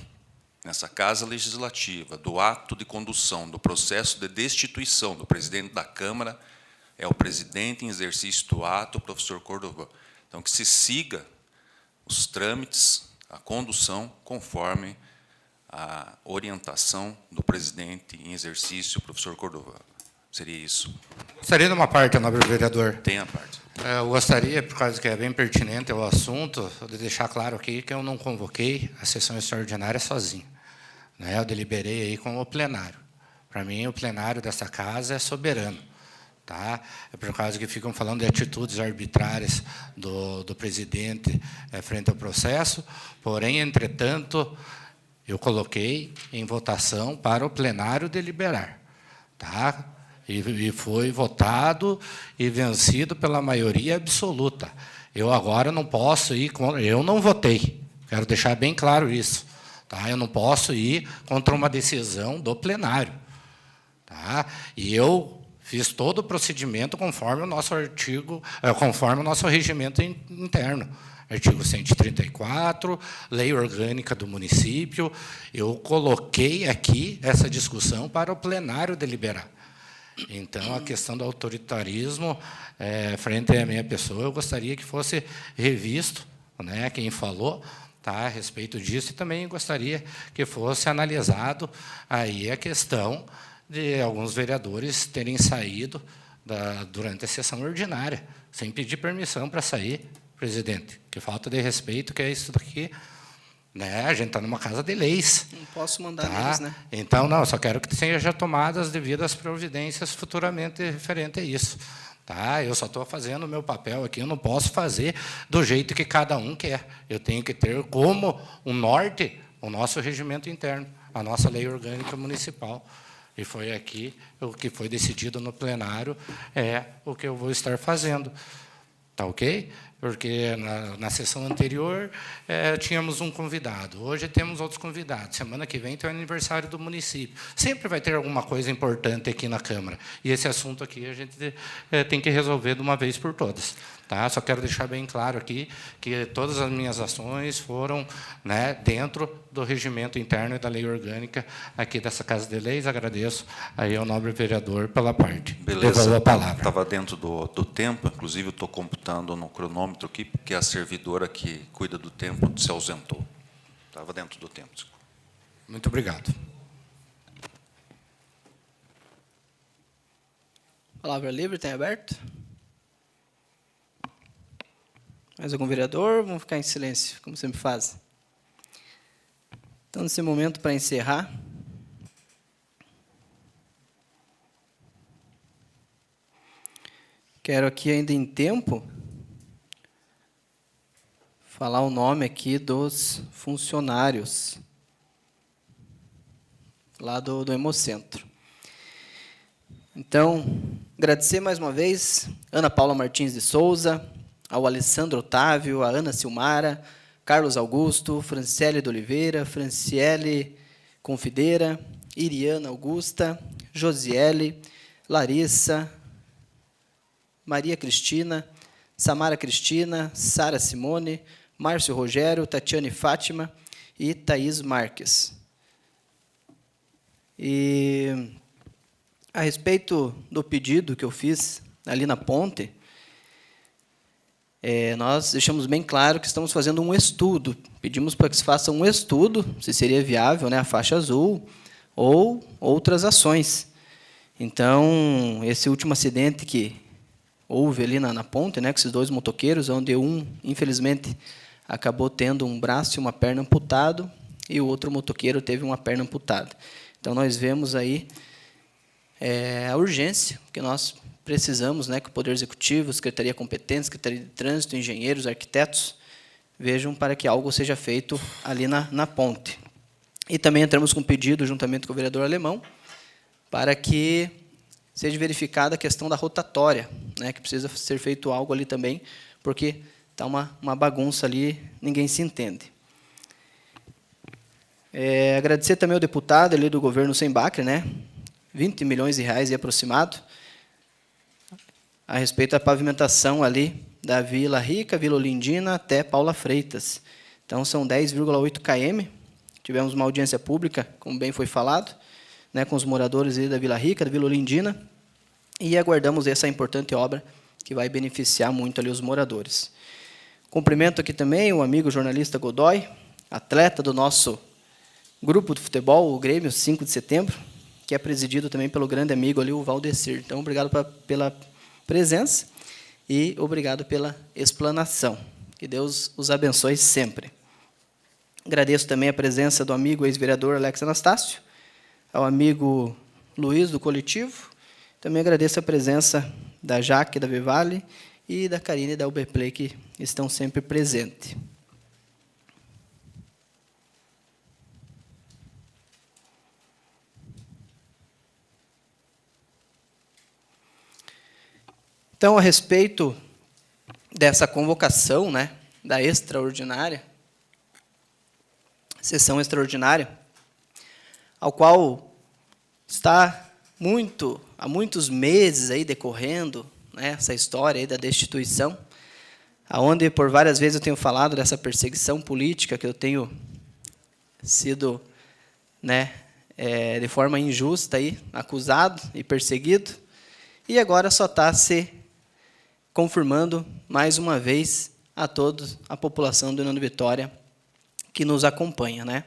nessa Casa Legislativa do ato de condução do processo de destituição do presidente da Câmara é o presidente em exercício do ato, o professor Cordova. Então, que se siga os trâmites, a condução, conforme a orientação do presidente em exercício, o professor Cordova. Seria isso. Gostaria de uma parte, nobre vereador. Tem a parte. Eu gostaria, por causa que é bem pertinente o assunto, de deixar claro aqui que eu não convoquei a sessão extraordinária sozinho, né? Eu deliberei aí com o plenário. Para mim, o plenário dessa casa é soberano. Tá? É por causa que ficam falando de atitudes arbitrárias do presidente frente ao processo, porém, entretanto, eu coloquei em votação para o plenário deliberar. Tá? E foi votado e vencido pela maioria absoluta. Eu agora não posso ir contra... Eu não votei, quero deixar bem claro isso. Tá? Eu não posso ir contra uma decisão do plenário. Tá? E eu fiz todo o procedimento conforme o nosso artigo, conforme o nosso regimento interno. Artigo 134, lei orgânica do município. Eu coloquei aqui essa discussão para o plenário deliberar. Então, a questão do autoritarismo frente à minha pessoa, eu gostaria que fosse revisto, né, quem falou, tá, a respeito disso, e também gostaria que fosse analisado aí a questão de alguns vereadores terem saído durante a sessão ordinária, sem pedir permissão para sair, presidente. Que falta de respeito que é isso daqui. Né? A gente está numa casa de leis. Não posso mandar tá? neles, né? Então, não, só quero que sejam tomadas as devidas providências futuramente referente a isso. Tá? Eu só estou fazendo o meu papel aqui, eu não posso fazer do jeito que cada um quer. Eu tenho que ter como um norte o nosso regimento interno, a nossa lei orgânica municipal. E foi aqui o que foi decidido no plenário, é o que eu vou estar fazendo. Tá ok? Porque na sessão anterior tínhamos um convidado, hoje temos outros convidados, semana que vem tem o aniversário do município. Sempre vai ter alguma coisa importante aqui na Câmara. E esse assunto aqui a gente tem que resolver de uma vez por todas. Tá? Só quero deixar bem claro aqui que todas as minhas ações foram, né, dentro do regimento interno e da lei orgânica aqui dessa Casa de Leis. Agradeço aí ao nobre vereador pela parte. Beleza. Devolvo a palavra. Estava dentro do tempo, inclusive eu estou computando no cronômetro aqui, porque a servidora que cuida do tempo se ausentou. Estava dentro do tempo. Muito obrigado. Palavra livre, tem aberto? Mais algum vereador? Vamos ficar em silêncio, como sempre faz. Então, nesse momento, para encerrar, quero aqui, ainda em tempo, falar o nome aqui dos funcionários lá do Hemocentro. Então, agradecer mais uma vez Ana Paula Martins de Souza, ao Alessandro Otávio, a Ana Silmara, Carlos Augusto, Franciele de Oliveira, Franciele Confideira, Iriana Augusta, Josiele, Larissa, Maria Cristina, Samara Cristina, Sara Simone, Márcio Rogério, Tatiane Fátima e Thaís Marques. E a respeito do pedido que eu fiz ali na ponte, nós deixamos bem claro que estamos fazendo um estudo. Pedimos para que se faça um estudo, se seria viável, né, a faixa azul ou outras ações. Então, esse último acidente que houve ali na ponte, né, com esses dois motoqueiros, onde um, infelizmente, acabou tendo um braço e uma perna amputado, e o outro motoqueiro teve uma perna amputada. Então, nós vemos aí a urgência que nós precisamos, né, que o Poder Executivo, Secretaria Competente, Secretaria de Trânsito, engenheiros, arquitetos, vejam para que algo seja feito ali na ponte. E também entramos com um pedido, juntamente com o vereador Alemão, para que seja verificada a questão da rotatória, né, que precisa ser feito algo ali também, porque está uma bagunça ali, ninguém se entende. Agradecer também ao deputado ali do governo Sembacre, né, 20 milhões de reais aproximado, a respeito da pavimentação ali da Vila Rica, Vila Olindina até Paula Freitas. Então, são 10,8 km. Tivemos uma audiência pública, como bem foi falado, né, com os moradores ali da Vila Rica, da Vila Olindina, e aguardamos essa importante obra que vai beneficiar muito ali os moradores. Cumprimento aqui também o amigo jornalista Godoy, atleta do nosso grupo de futebol, o Grêmio 5 de setembro, que é presidido também pelo grande amigo ali, o Valdecir. Então, obrigado pela presença e obrigado pela explanação. Que Deus os abençoe sempre. Agradeço também a presença do amigo ex-vereador Alex Anastácio, ao amigo Luiz, do coletivo. Também agradeço a presença da Jaque, da Vivale, e da Karine e da UBPlay, que estão sempre presentes. Então, a respeito dessa convocação, né, da extraordinária, sessão extraordinária, ao qual está há muitos meses aí decorrendo, né, essa história aí da destituição, aonde por várias vezes eu tenho falado dessa perseguição política que eu tenho sido, né, de forma injusta aí, acusado e perseguido, e agora só está se confirmando mais uma vez a todos, a população do União de Vitória que nos acompanha, né?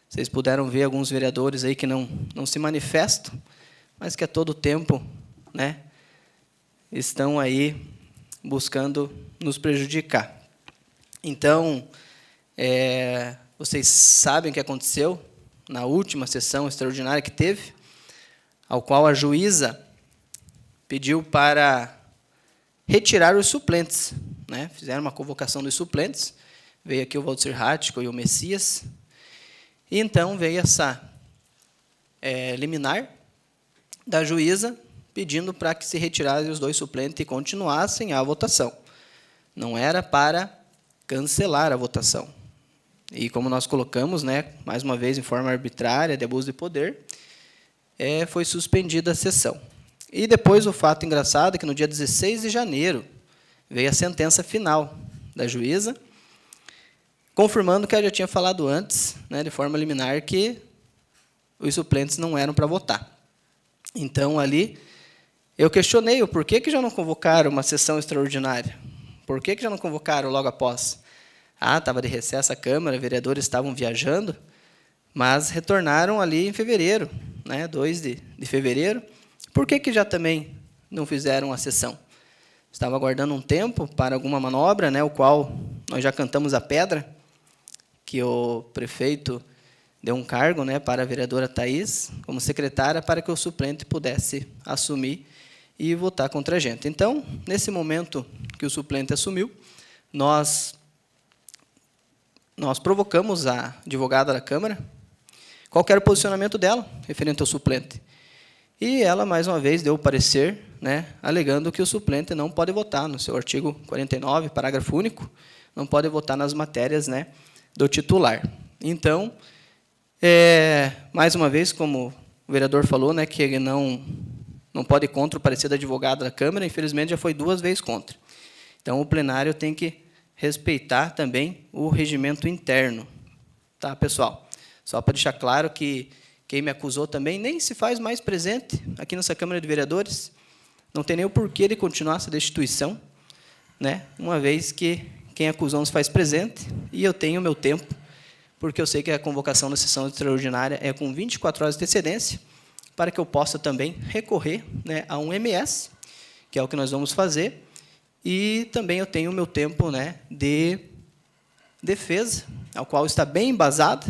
Vocês puderam ver alguns vereadores aí que não se manifestam, mas que a todo tempo, né, estão aí buscando nos prejudicar. Então, vocês sabem o que aconteceu na última sessão extraordinária que teve, ao qual a juíza pediu para retirar os suplentes, né? Fizeram uma convocação dos suplentes, veio aqui o Valdecir Hattico e o Messias, e então veio essa liminar da juíza pedindo para que se retirassem os 2 suplentes e continuassem a votação. Não era para cancelar a votação. E como nós colocamos, né, mais uma vez, em forma arbitrária, de abuso de poder, foi suspendida a sessão. E depois o fato engraçado é que no dia 16 de janeiro veio a sentença final da juíza, confirmando que eu já tinha falado antes, né, de forma liminar, que os suplentes não eram para votar. Então, ali, eu questionei o porquê que já não convocaram uma sessão extraordinária. Por que já não convocaram logo após? Estava de recesso a Câmara, vereadores estavam viajando, mas retornaram ali em fevereiro, né, 2 de fevereiro. Por que já também não fizeram a sessão? Estava aguardando um tempo para alguma manobra, né, o qual nós já cantamos a pedra, que o prefeito deu um cargo, né, para a vereadora Thaís, como secretária, para que o suplente pudesse assumir e votar contra a gente. Então, nesse momento que o suplente assumiu, nós provocamos a advogada da Câmara, qual era o posicionamento dela, referente ao suplente. E ela, mais uma vez, deu o parecer, né, alegando que o suplente não pode votar, no seu artigo 49, parágrafo único, não pode votar nas matérias, né, do titular. Então, mais uma vez, como o vereador falou, né, que ele não pode ir contra o parecer da advogada da Câmara, infelizmente já foi 2 vezes contra. Então, o plenário tem que respeitar também o regimento interno. Tá, pessoal? Só para deixar claro que quem me acusou também nem se faz mais presente aqui nessa Câmara de Vereadores. Não tem nem o porquê de continuar essa destituição, né? Uma vez que quem acusou não se faz presente, e eu tenho o meu tempo, porque eu sei que a convocação da sessão extraordinária é com 24 horas de antecedência, para que eu possa também recorrer, né, a um MS, que é o que nós vamos fazer, e também eu tenho o meu tempo, né, de defesa, ao qual está bem embasada,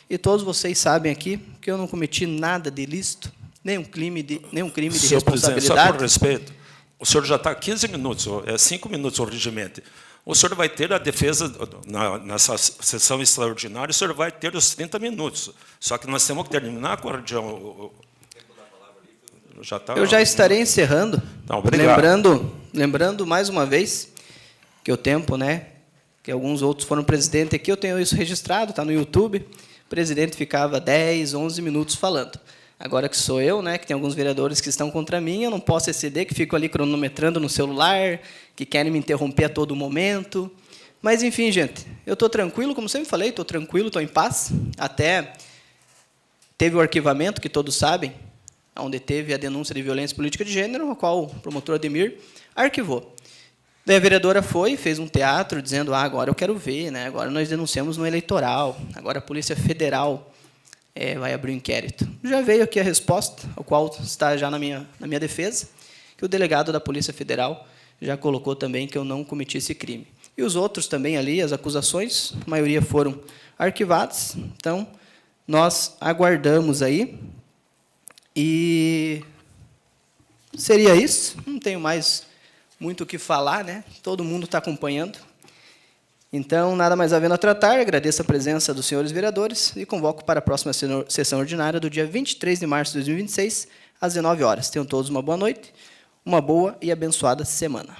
e todos vocês sabem aqui que eu não cometi nada de ilícito, nenhum crime de Senhor presidente, só responsabilidade. por respeito, o senhor já está 15 minutos, é 5 minutos originalmente. O senhor vai ter a defesa, nessa sessão extraordinária, o senhor vai ter os 30 minutos. Só que nós temos que terminar com a reunião. Eu já estarei encerrando, Então, obrigado. lembrando mais uma vez que o tempo, né, que alguns outros foram presidente aqui, eu tenho isso registrado, está no YouTube, o presidente ficava 10, 11 minutos falando. Agora que sou eu, né, que tem alguns vereadores que estão contra mim, eu não posso exceder, que fico ali cronometrando no celular, que querem me interromper a todo momento. Mas, enfim, gente, eu estou tranquilo, como sempre falei, estou tranquilo, estou em paz. Até teve o arquivamento, que todos sabem, onde teve a denúncia de violência política de gênero, a qual o promotor Ademir arquivou. Daí a vereadora foi, fez um teatro, dizendo, agora eu quero ver, né, agora nós denunciamos no eleitoral, agora a Polícia Federal vai abrir um inquérito. Já veio aqui a resposta, o qual está já na minha defesa, que o delegado da Polícia Federal já colocou também que eu não cometi esse crime. E os outros também ali, as acusações, a maioria foram arquivadas. Então, nós aguardamos aí. E seria isso. Não tenho mais muito o que falar, né? Todo mundo está acompanhando. Então, nada mais havendo a tratar, agradeço a presença dos senhores vereadores e convoco para a próxima sessão ordinária do dia 23 de março de 2026, às 19 horas. Tenham todos uma boa noite, uma boa e abençoada semana.